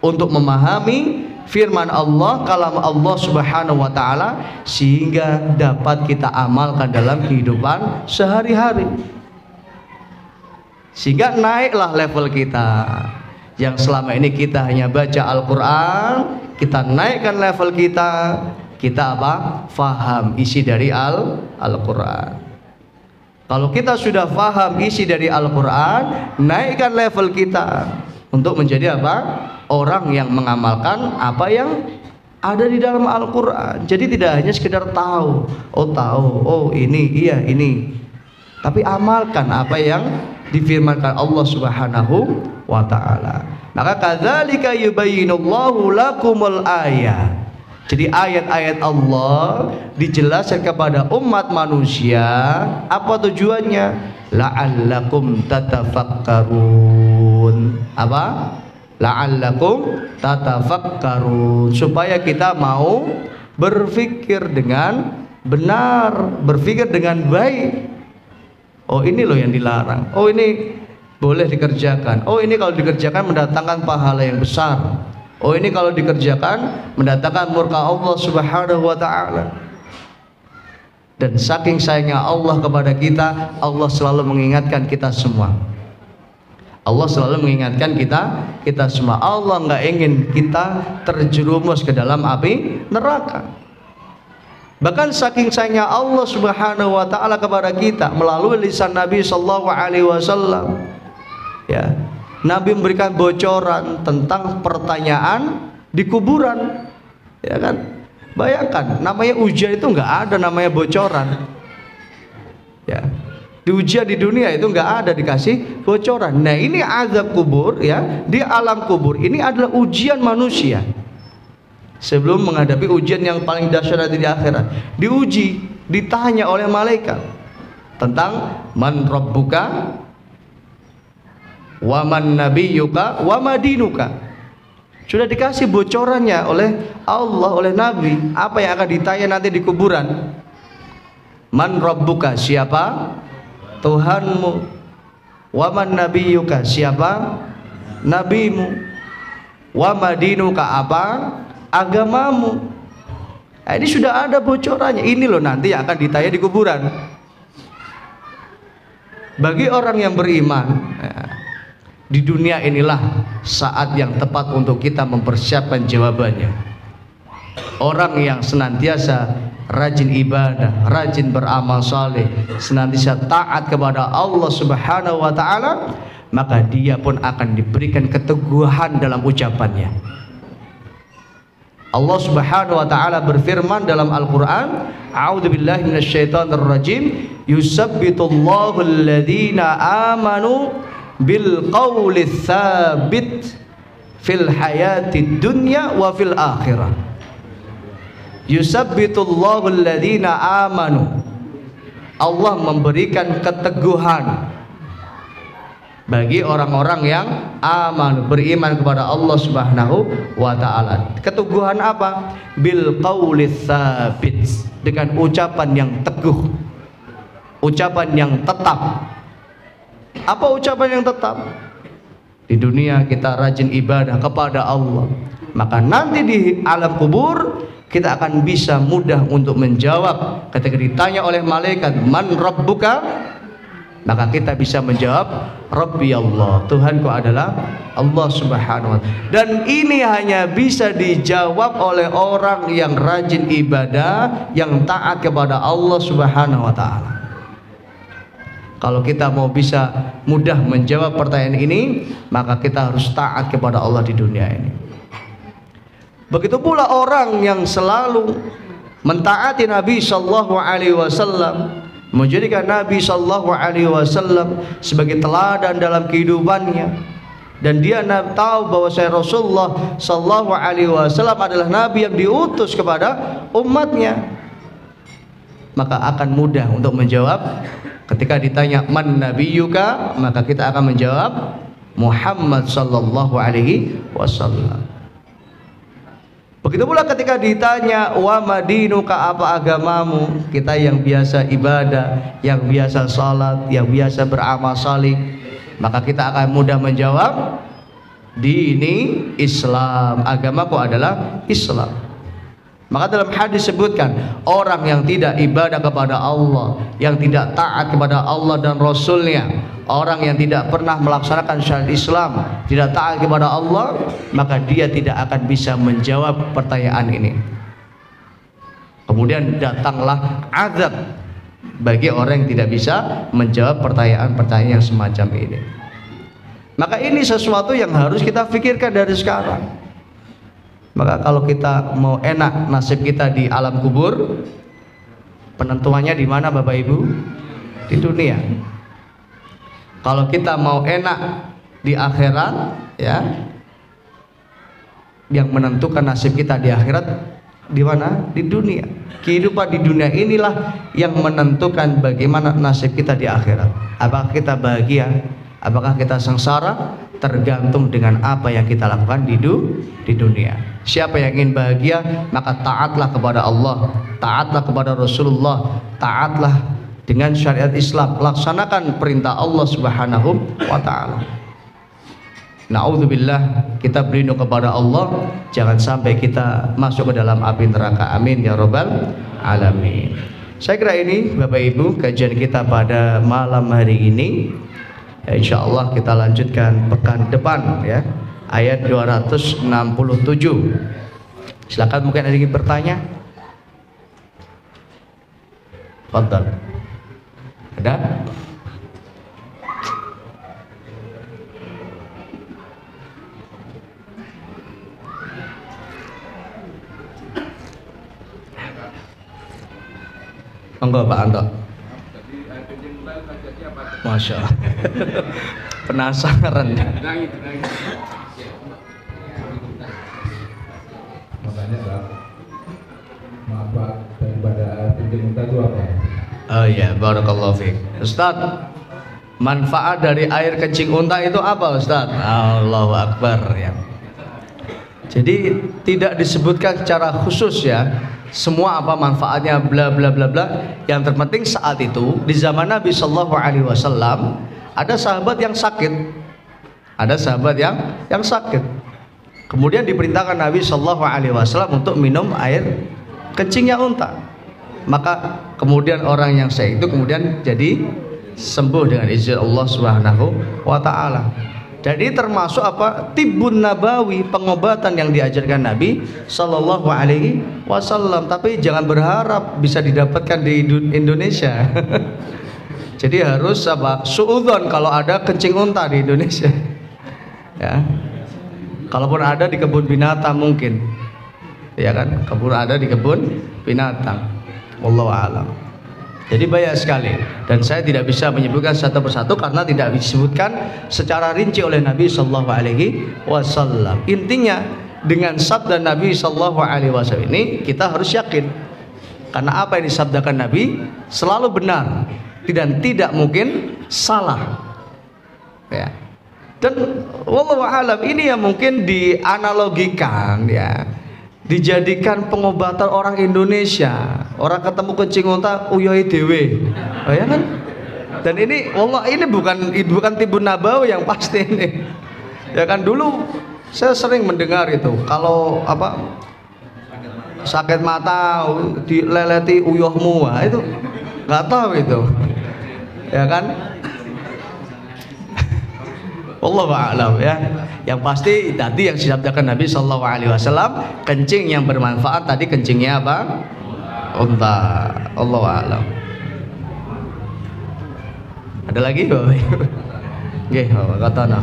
untuk memahami firman Allah, kalam Allah Subhanahu wa taala, sehingga dapat kita amalkan dalam kehidupan sehari-hari. Sehingga naiklah level kita. Yang selama ini kita hanya baca Al-Qur'an, kita naikkan level kita. Kita apa? Faham isi dari Al-Qur'an. Kalau kita sudah faham isi dari Al-Qur'an, naikkan level kita untuk menjadi apa? Orang yang mengamalkan apa yang ada di dalam Al-Qur'an. Jadi tidak hanya sekedar tahu, oh ini, iya ini. Tapi amalkan apa yang difirmankan Allah Subhanahu wa taala. Maka kadzalika yubayyinullahu lakumul ayat. Jadi ayat-ayat Allah dijelaskan kepada umat manusia. Apa tujuannya? La'allakum tatafakkarun. Apa? La'allakum tatafakkarun, supaya kita mau berpikir dengan benar, berpikir dengan baik. Oh ini loh yang dilarang, oh ini boleh dikerjakan, oh ini kalau dikerjakan mendatangkan pahala yang besar, oh ini kalau dikerjakan mendatangkan murka Allah Subhanahu wa ta'ala. Dan saking sayangnya Allah kepada kita, Allah selalu mengingatkan kita semua. Allah selalu mengingatkan kita semua. Allah nggak ingin kita terjerumus ke dalam api neraka. Bahkan saking sayangnya Allah Subhanahu wa taala kepada kita melalui lisan Nabi sallallahu alaihi wasallam. Ya, Nabi memberikan bocoran tentang pertanyaan di kuburan. Ya kan? Bayangkan, namanya ujian itu nggak ada namanya bocoran. Ya. Di ujian di dunia itu nggak ada dikasih bocoran. Nah, ini azab kubur ya, di alam kubur ini adalah ujian manusia. Sebelum menghadapi ujian yang paling dahsyat di akhirat, diuji, ditanya oleh malaikat tentang man rabbuka wa man nabiyyuka wa madinuka. Sudah dikasih bocorannya oleh Allah, oleh Nabi, apa yang akan ditanya nanti di kuburan. Man rabbuka, siapa Tuhanmu, wa man nabiyyuka, siapa nabimu, wa madinuka, apa agamamu. Nah, ini sudah ada bocorannya. Ini loh nanti yang akan ditanya di kuburan. Bagi orang yang beriman, di dunia inilah saat yang tepat untuk kita mempersiapkan jawabannya. Orang yang senantiasa rajin ibadah, rajin beramal saleh, senantiasa taat kepada Allah Subhanahu wa taala, maka dia pun akan diberikan keteguhan dalam ucapannya. Allah Subhanahu wa taala berfirman dalam Al-Qur'an, a'udzubillahi minasyaitonirrajim, yusabbitullahu alladhina amanu bil qawli tsabit fil hayatid dunya wa fil akhirah. Yusabbitullahu alladhina amanu, Allah memberikan keteguhan bagi orang-orang yang aman, beriman kepada Allah Subhanahu wa taala. Keteguhan apa? Bil qauli tsabit, dengan ucapan yang teguh, ucapan yang tetap. Apa ucapan yang tetap? Di dunia kita rajin ibadah kepada Allah, maka nanti di alam kubur kita akan bisa mudah untuk menjawab ketika ditanya oleh malaikat, man rabbuka, maka kita bisa menjawab, Rabbi Allah, Tuhanku adalah Allah Subhanahu wa ta'ala. Dan ini hanya bisa dijawab oleh orang yang rajin ibadah, yang taat kepada Allah Subhanahu wa ta'ala. Kalau kita mau bisa mudah menjawab pertanyaan ini, maka kita harus taat kepada Allah di dunia ini. Begitu pula orang yang selalu mentaati Nabi sallallahu alaihi wasallam, menjadikan Nabi sallallahu alaihi wasallam sebagai teladan dalam kehidupannya, dan dia tahu bahwa Rasulullah sallallahu alaihi wasallam adalah nabi yang diutus kepada umatnya, maka akan mudah untuk menjawab. Ketika ditanya man nabiyuka, maka kita akan menjawab Muhammad sallallahu alaihi wasallam. Begitu pula ketika ditanya wa madinuka, apa agamamu, kita yang biasa ibadah, yang biasa salat, yang biasa beramal salih, maka kita akan mudah menjawab dini Islam, agamaku adalah Islam. Maka dalam hadis disebutkan, orang yang tidak ibadah kepada Allah, yang tidak taat kepada Allah dan Rasulnya, orang yang tidak pernah melaksanakan syariat Islam, tidak taat kepada Allah, maka dia tidak akan bisa menjawab pertanyaan ini. Kemudian datanglah azab bagi orang yang tidak bisa menjawab pertanyaan-pertanyaan yang semacam ini. Maka ini sesuatu yang harus kita pikirkan dari sekarang. Maka kalau kita mau enak nasib kita di alam kubur, penentuannya di mana Bapak Ibu? Di dunia. Kalau kita mau enak di akhirat, ya, yang menentukan nasib kita di akhirat di mana? Di dunia. Kehidupan di dunia inilah yang menentukan bagaimana nasib kita di akhirat. Apakah kita bahagia? Apakah kita sengsara? Tergantung dengan apa yang kita lakukan di dunia. Siapa yang ingin bahagia, maka taatlah kepada Allah, taatlah kepada Rasulullah, taatlah dengan syariat Islam, laksanakan perintah Allah Subhanahu wa ta'ala. Na'udzubillah, kita berlindung kepada Allah, jangan sampai kita masuk ke dalam api neraka. Amin ya rabbal alamin. Saya kira ini Bapak Ibu kajian kita pada malam hari ini. Ya, insya Allah kita lanjutkan pekan depan, ya, ayat 267. Silakan, mungkin ada yang bertanya. Fadhal. Ada? Monggo Pak Anto. Masya Allah. Penasaran. Makanya Pak, manfaat daripada kencing muntah itu apa? Oh iya, barakallahu fiik. Ustaz, manfaat dari air kencing unta itu apa Ustaz? Allahu Akbar, ya. Jadi tidak disebutkan secara khusus, ya, semua apa manfaatnya bla bla bla bla. Yang terpenting saat itu di zaman Nabi sallallahu alaihi wasallam ada sahabat yang sakit. Ada sahabat yang sakit. Kemudian diperintahkan Nabi sallallahu alaihi wasallam untuk minum air kencingnya unta. Maka kemudian orang yang sakit itu kemudian jadi sembuh dengan izin Allah Subhanahu wa taala. Jadi termasuk apa? Tibbun nabawi, pengobatan yang diajarkan Nabi sallallahu alaihi wasallam. Tapi jangan berharap bisa didapatkan di Indonesia. Jadi harus apa? Suudzon kalau ada kencing unta di Indonesia. Ya. Kalaupun ada di kebun binatang mungkin. Ya kan? Kebun ada di kebun binatang. Wallahu a'lam. Jadi banyak sekali, dan saya tidak bisa menyebutkan satu persatu karena tidak disebutkan secara rinci oleh Nabi Shallallahu Alaihi Wasallam. Intinya dengan sabda Nabi Shallallahu Alaihi Wasallam ini kita harus yakin, karena apa yang disabdakan Nabi selalu benar dan tidak mungkin salah. Ya. Dan wallahu alam ini yang mungkin dianalogikan, ya, dijadikan pengobatan orang Indonesia. Orang ketemu kencing unta uyoi dewe, oh, ya kan? Dan ini wallah ini bukan tibun nabawi yang pasti ini. Ya kan, dulu saya sering mendengar itu kalau apa sakit mata dileleti uyuhmu, itu nggak tahu itu. Ya kan? Wallahu a'lam, ya. Yang pasti tadi yang disabdakan Nabi Shallallahu Alaihi Wasallam, kencing yang bermanfaat tadi kencingnya apa? Unta. Wallahu a'lam. Ada lagi, Bapak Ibu? Nggih, kata nah.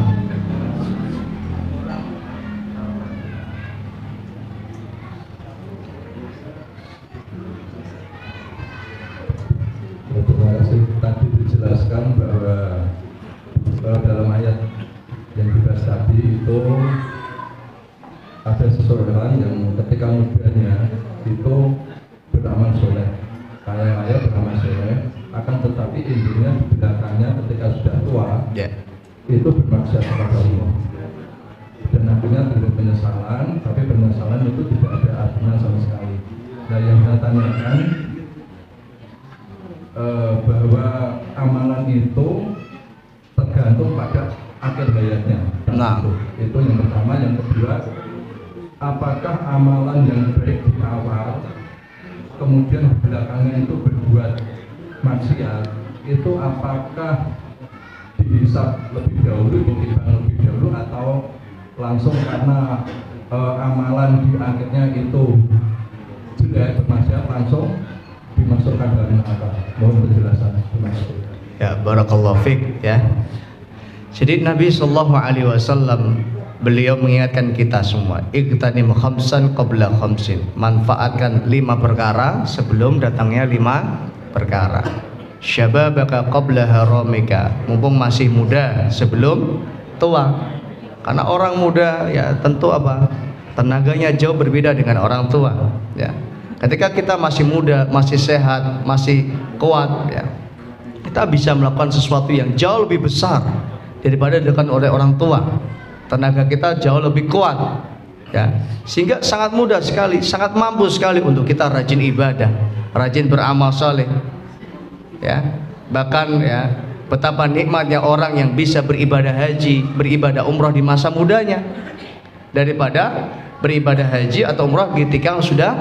Terima kasih. Tadi dijelaskan bahwa dalam ayat yang dibahas tadi itu ada seseorang yang ketika mudanya itu beramal soleh, kaya beramal soleh, akan tetapi intinya di belakangnya ketika sudah tua, itu bermaksiat kepada Allah dan akhirnya timbul penyesalan, tapi penyesalan itu tidak ada artinya sama sekali. Nah, yang saya tanyakan bahwa amalan itu tergantung pada akhir hayatnya. Nah, itu yang pertama. Yang kedua, apakah amalan yang baik di awal kemudian di belakangnya itu berbuat maksiat, itu apakah dihisab lebih dahulu, ditimbang lebih dahulu, atau langsung karena amalan di akhirnya itu jelek bermaksiat langsung dimasukkan dalam neraka? Mohon penjelasan. Terima kasih. Ya, barakallahu fiik, ya. Jadi Nabi Shallallahu Alaihi Wasallam beliau mengingatkan kita semua, iqtanim khamsan qabla khamsin, manfaatkan 5 perkara sebelum datangnya 5 perkara. Syababaka qabla haramika, mumpung masih muda sebelum tua. Karena orang muda ya tentu apa? Tenaganya jauh berbeda dengan orang tua, ya. Ketika kita masih muda, masih sehat, masih kuat, ya, kita bisa melakukan sesuatu yang jauh lebih besar daripada dilakukan oleh orang tua. Tenaga kita jauh lebih kuat, ya, sehingga sangat mudah sekali, sangat mampu sekali untuk kita rajin ibadah, rajin beramal saleh, ya. Bahkan ya, betapa nikmatnya orang yang bisa beribadah haji, beribadah umrah di masa mudanya daripada beribadah haji atau umrah ketika sudah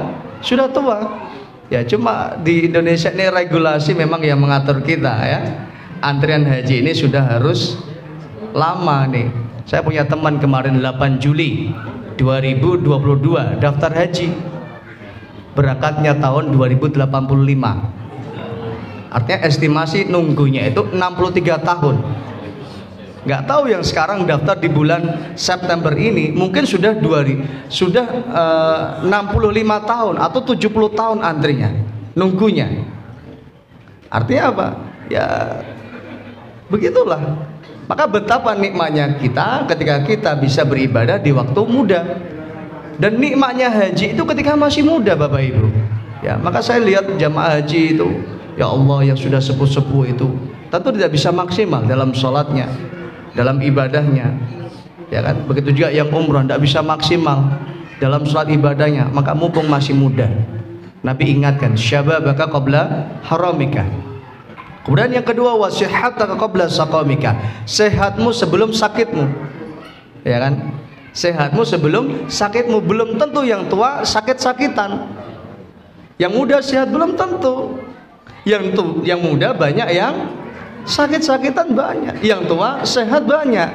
tua. Ya, cuma di Indonesia ini regulasi memang yang mengatur kita, ya. Antrian haji ini sudah harus lama nih. Saya punya teman kemarin 8 Juli 2022 daftar haji, berangkatnya tahun 2085. Artinya estimasi nunggunya itu 63 tahun. Nggak tahu yang sekarang daftar di bulan September ini mungkin sudah 65 tahun atau 70 tahun antrinya, nunggunya. Artinya apa? Ya begitulah. Maka betapa nikmatnya kita ketika kita bisa beribadah di waktu muda. Dan nikmatnya haji itu ketika masih muda, Bapak Ibu. Ya, maka saya lihat jamaah haji itu, ya Allah, yang sudah sepuh-sepuh itu tentu tidak bisa maksimal dalam sholatnya, dalam ibadahnya, ya kan? Begitu juga yang umrah tidak bisa maksimal dalam sholat ibadahnya. Maka mumpung masih muda, Nabi ingatkan, syababaka qabla haramika. Kemudian yang kedua, wasihataka qabla saqamika, sehatmu sebelum sakitmu, ya kan? Sehatmu sebelum sakitmu. Belum tentu yang tua sakit-sakitan, yang muda sehat belum tentu. Yang muda banyak yang sakit-sakitan banyak, yang tua sehat banyak.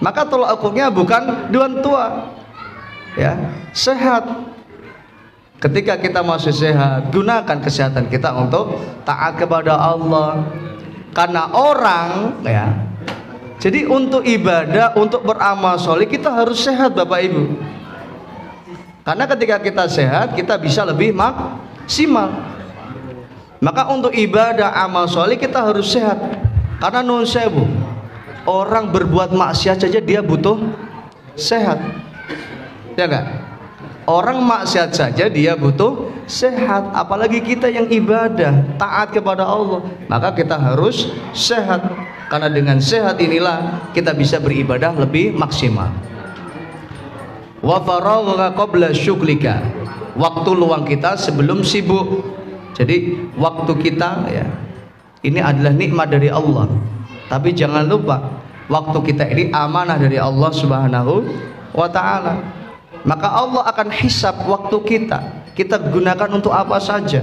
Maka tolak ukurnya bukan dengan tua, ya, sehat. Ketika kita masih sehat, gunakan kesehatan kita untuk taat kepada Allah, Karena orang ya. Jadi untuk ibadah, untuk beramal soleh kita harus sehat Bapak Ibu. Karena ketika kita sehat kita bisa lebih maksimal. Maka untuk ibadah amal soleh kita harus sehat. Karena nun sewu, orang berbuat maksiat saja dia butuh sehat, ya enggak? Orang maksiat saja dia butuh sehat, apalagi kita yang ibadah taat kepada Allah, maka kita harus sehat. Karena dengan sehat inilah kita bisa beribadah lebih maksimal. Wa faragha qabla syuglika, waktu luang kita sebelum sibuk. Jadi waktu kita ya, ini adalah nikmat dari Allah. Tapi jangan lupa waktu kita ini amanah dari Allah Subhanahu wa ta'ala. Maka Allah akan hisab waktu kita gunakan untuk apa saja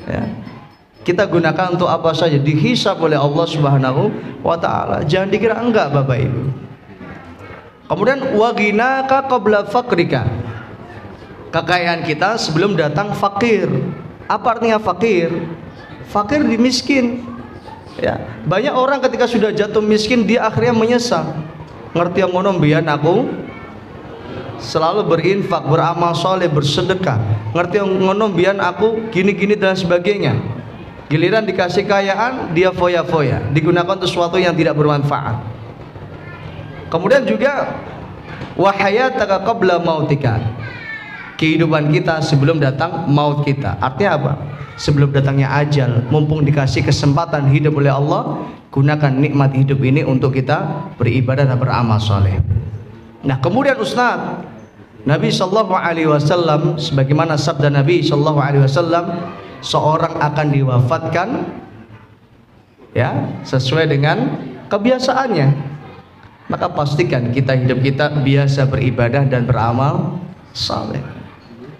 ya. Kita gunakan untuk apa saja, dihisab oleh Allah Subhanahu wa ta'ala. Jangan dikira enggak Bapak Ibu. Kemudian waginaka qabla fakrika, kekayaan kita sebelum datang fakir. Apa artinya fakir? Fakir miskin ya. Banyak orang ketika sudah jatuh miskin dia akhirnya menyesal. Ngerti yang ngono mbiyen aku selalu berinfak, beramal soleh, bersedekah. Ngerti yang ngono mbiyen aku gini-gini dan sebagainya. Giliran dikasih kekayaan dia foya-foya, digunakan untuk sesuatu yang tidak bermanfaat. Kemudian juga wahayataka qabla mautika, kehidupan kita sebelum datang maut kita. Artinya apa? Sebelum datangnya ajal, mumpung dikasih kesempatan hidup oleh Allah, gunakan nikmat hidup ini untuk kita beribadah dan beramal soleh. Nah kemudian Ustaz, Nabi Sallallahu Alaihi Wasallam, sebagaimana sabda Nabi Sallallahu Alaihi Wasallam, seorang akan diwafatkan ya sesuai dengan kebiasaannya. Maka pastikan hidup kita biasa beribadah dan beramal saleh.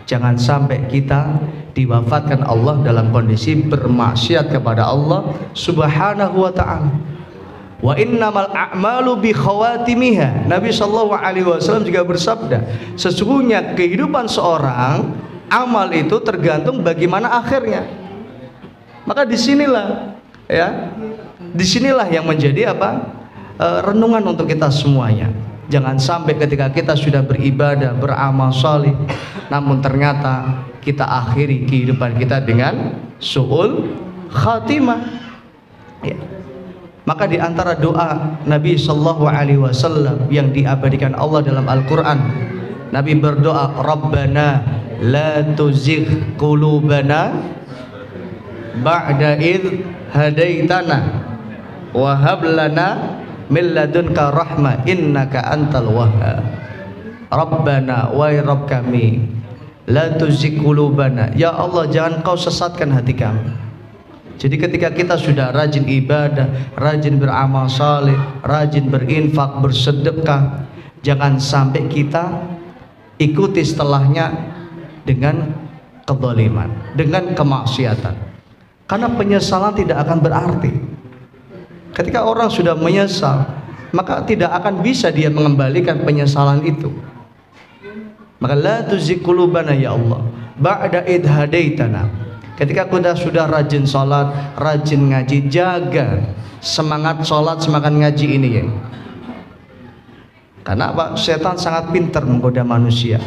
Jangan sampai kita diwafatkan Allah dalam kondisi bermaksiat kepada Allah Subhanahu wa ta'ala. Wa innamal a'malu bi khawatimiha. Nabi sallallahu alaihi wasallam juga bersabda, sesungguhnya kehidupan seorang, amal itu tergantung bagaimana akhirnya. Maka disinilah ya, disinilah yang menjadi apa? Renungan untuk kita semuanya. Jangan sampai ketika kita sudah beribadah, beramal saleh, namun ternyata kita akhiri kehidupan kita dengan su'ul khatimah ya. Maka di antara doa Nabi sallallahu alaihi wasallam yang diabadikan Allah dalam Al-Qur'an, Nabi berdoa, Rabbana la tuzigh qulubana ba'da id hadaitana wa hab lana min ladunka rahmah innaka antal wahhab. Rabbana wa Rabb kami, la tuzigh qulubana, ya Allah jangan kau sesatkan hati kami. Jadi ketika kita sudah rajin ibadah, rajin beramal saleh, rajin berinfak, bersedekah, jangan sampai kita ikuti setelahnya dengan kezaliman, dengan kemaksiatan. Karena penyesalan tidak akan berarti. Ketika orang sudah menyesal, maka tidak akan bisa dia mengembalikan penyesalan itu. Maka la tuzigh qulubana ya Allah ba'da id hadaitana. Ketika kita sudah rajin sholat, rajin ngaji, jaga semangat sholat, semangat ngaji ini ya. Karena apa? Setan sangat pintar menggoda manusia.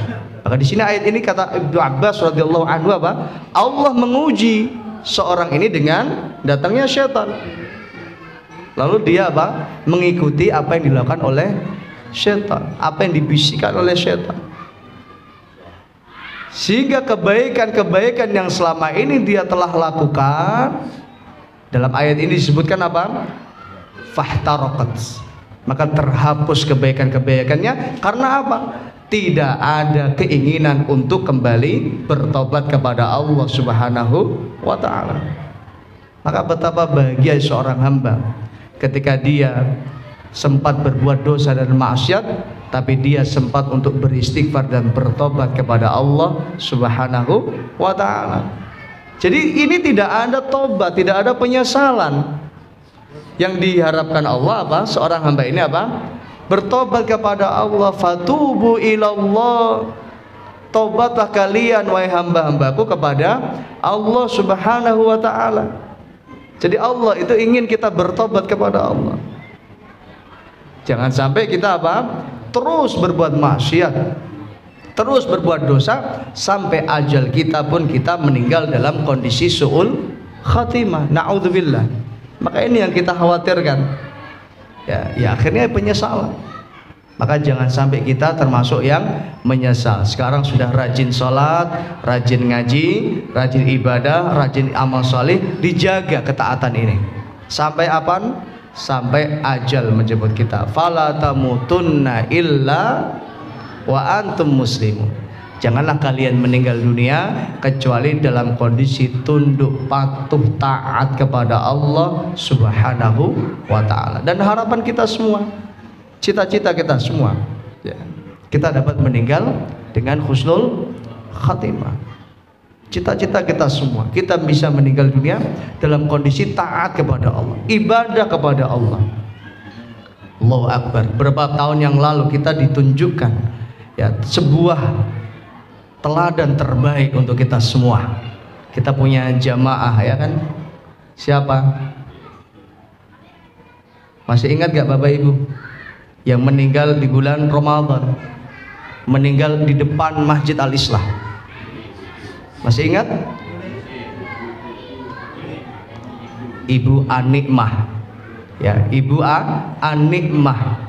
Maka di sini ayat ini kata Ibnu Abbas radhiyallahu anhu apa? Allah menguji seorang ini dengan datangnya setan. Lalu dia apa? Mengikuti apa yang dilakukan oleh setan, apa yang dibisikkan oleh setan. Sehingga kebaikan-kebaikan yang selama ini dia telah lakukan, dalam ayat ini disebutkan apa? Fahtaraqat, maka terhapus kebaikan-kebaikannya. Karena apa? Tidak ada keinginan untuk kembali bertobat kepada Allah Subhanahu wa ta'ala. Maka betapa bahagia seorang hamba ketika dia sempat berbuat dosa dan maksiat, tapi dia sempat untuk beristighfar dan bertobat kepada Allah Subhanahu wa ta'ala. Jadi ini tidak ada tobat, tidak ada penyesalan. Yang diharapkan Allah apa? Seorang hamba ini apa? Bertobat kepada Allah. Fatubu ilallah, tobatlah kalian wahai hamba-hambaku kepada Allah Subhanahu wa ta'ala. Jadi Allah itu ingin kita bertobat kepada Allah. Jangan sampai kita apa? Terus berbuat maksiat, terus berbuat dosa sampai ajal kita pun kita meninggal dalam kondisi su'ul khatimah. Na'udzubillah. Maka ini yang kita khawatirkan. Ya akhirnya penyesalan. Maka jangan sampai kita termasuk yang menyesal. Sekarang sudah rajin sholat, rajin ngaji, rajin ibadah, rajin amal soleh, dijaga ketaatan ini. Sampai apa? Sampai ajal menjemput kita. Fala tamutunna illa wa antum muslimun. Janganlah kalian meninggal dunia kecuali dalam kondisi tunduk patuh taat kepada Allah Subhanahu wa ta'ala. Dan harapan kita semua, cita-cita kita semua, ya, kita dapat meninggal dengan husnul khatimah. Cita-cita kita semua, kita bisa meninggal dunia dalam kondisi taat kepada Allah, ibadah kepada Allah. Allahu Akbar. Berapa tahun yang lalu kita ditunjukkan ya sebuah teladan terbaik untuk kita semua. Kita punya jamaah, ya kan? Siapa? Masih ingat gak Bapak Ibu yang meninggal di bulan Ramadan, meninggal di depan Masjid Al-Islah? Masih ingat? Ibu Anikmah, ya, Ibu Anikmah.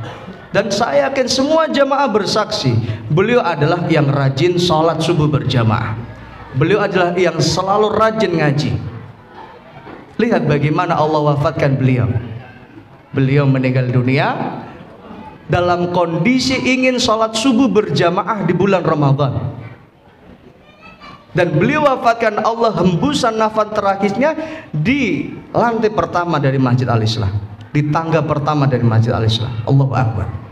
Dan saya yakin semua jamaah bersaksi, beliau adalah yang rajin sholat subuh berjamaah. Beliau adalah yang selalu rajin ngaji. Lihat bagaimana Allah wafatkan beliau. Beliau meninggal dunia dalam kondisi ingin sholat subuh berjamaah di bulan Ramadan. Dan beliau wafatkan Allah hembusan nafas terakhirnya di lantai pertama dari Masjid Al-Islah, di tangga pertama dari Masjid Al-Islah. Allahu Akbar.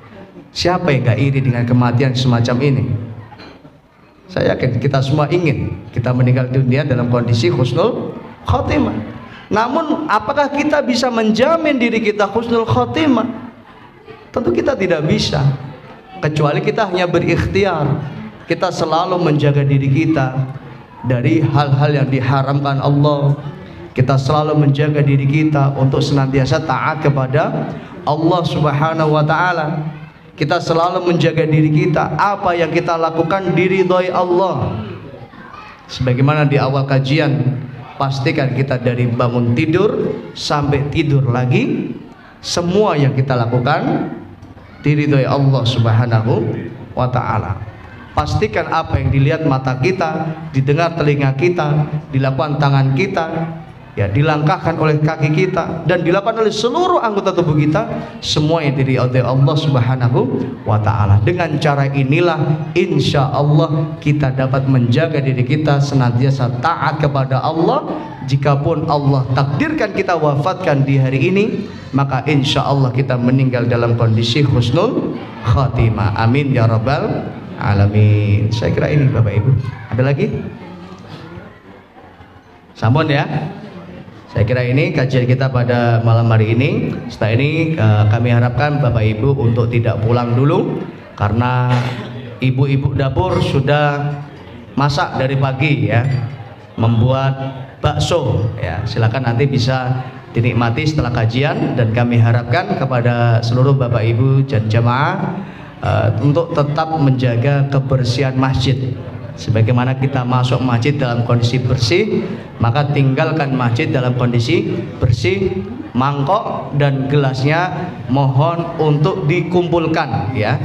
Siapa yang gak iri dengan kematian semacam ini? Saya yakin kita semua ingin kita meninggal dunia dalam kondisi husnul khotimah. Namun apakah kita bisa menjamin diri kita husnul khotimah? Tentu kita tidak bisa, kecuali kita hanya berikhtiar. Kita selalu menjaga diri kita dari hal-hal yang diharamkan Allah. Kita selalu menjaga diri kita untuk senantiasa taat kepada Allah Subhanahu wa ta'ala. Kita selalu menjaga diri kita, apa yang kita lakukan diridhoi Allah. Sebagaimana di awal kajian, pastikan kita dari bangun tidur sampai tidur lagi, semua yang kita lakukan diridhoi Allah Subhanahu wa ta'ala. Pastikan apa yang dilihat mata kita, didengar telinga kita, dilakukan tangan kita, ya, dilangkahkan oleh kaki kita, dan dilakukan oleh seluruh anggota tubuh kita, semua yang diridhoi Allah Subhanahu wa ta'ala. Dengan cara inilah insya Allah kita dapat menjaga diri kita senantiasa taat kepada Allah. Jikapun Allah takdirkan kita wafatkan di hari ini, maka insya Allah kita meninggal dalam kondisi husnul khatimah. Amin ya rabbal alamin. Saya kira ini Bapak Ibu. Ada lagi? Sampun ya. Saya kira ini kajian kita pada malam hari ini. Setelah ini kami harapkan Bapak Ibu untuk tidak pulang dulu, karena ibu-ibu dapur sudah masak dari pagi ya, membuat bakso ya. Silakan nanti bisa dinikmati setelah kajian, dan kami harapkan kepada seluruh Bapak Ibu dan jamaah untuk tetap menjaga kebersihan masjid. Sebagaimana kita masuk masjid dalam kondisi bersih, maka tinggalkan masjid dalam kondisi bersih. Mangkok dan gelasnya mohon untuk dikumpulkan ya,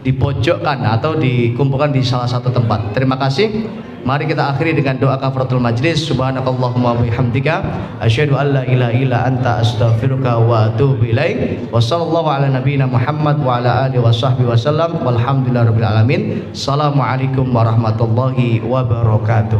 dipojokkan atau dikumpulkan di salah satu tempat. Terima kasih. Mari kita akhiri dengan doa kafaratul majlis. Subhanakallahumma wa bihamdika asyhadu an la ilaha illa anta astaghfiruka wa atubu ilaik. Wassallallahu ala nabiyyina Muhammad wa ala alihi washabbihi wasallam. Walhamdulillahirabbil alamin. Assalamualaikum warahmatullahi wabarakatuh.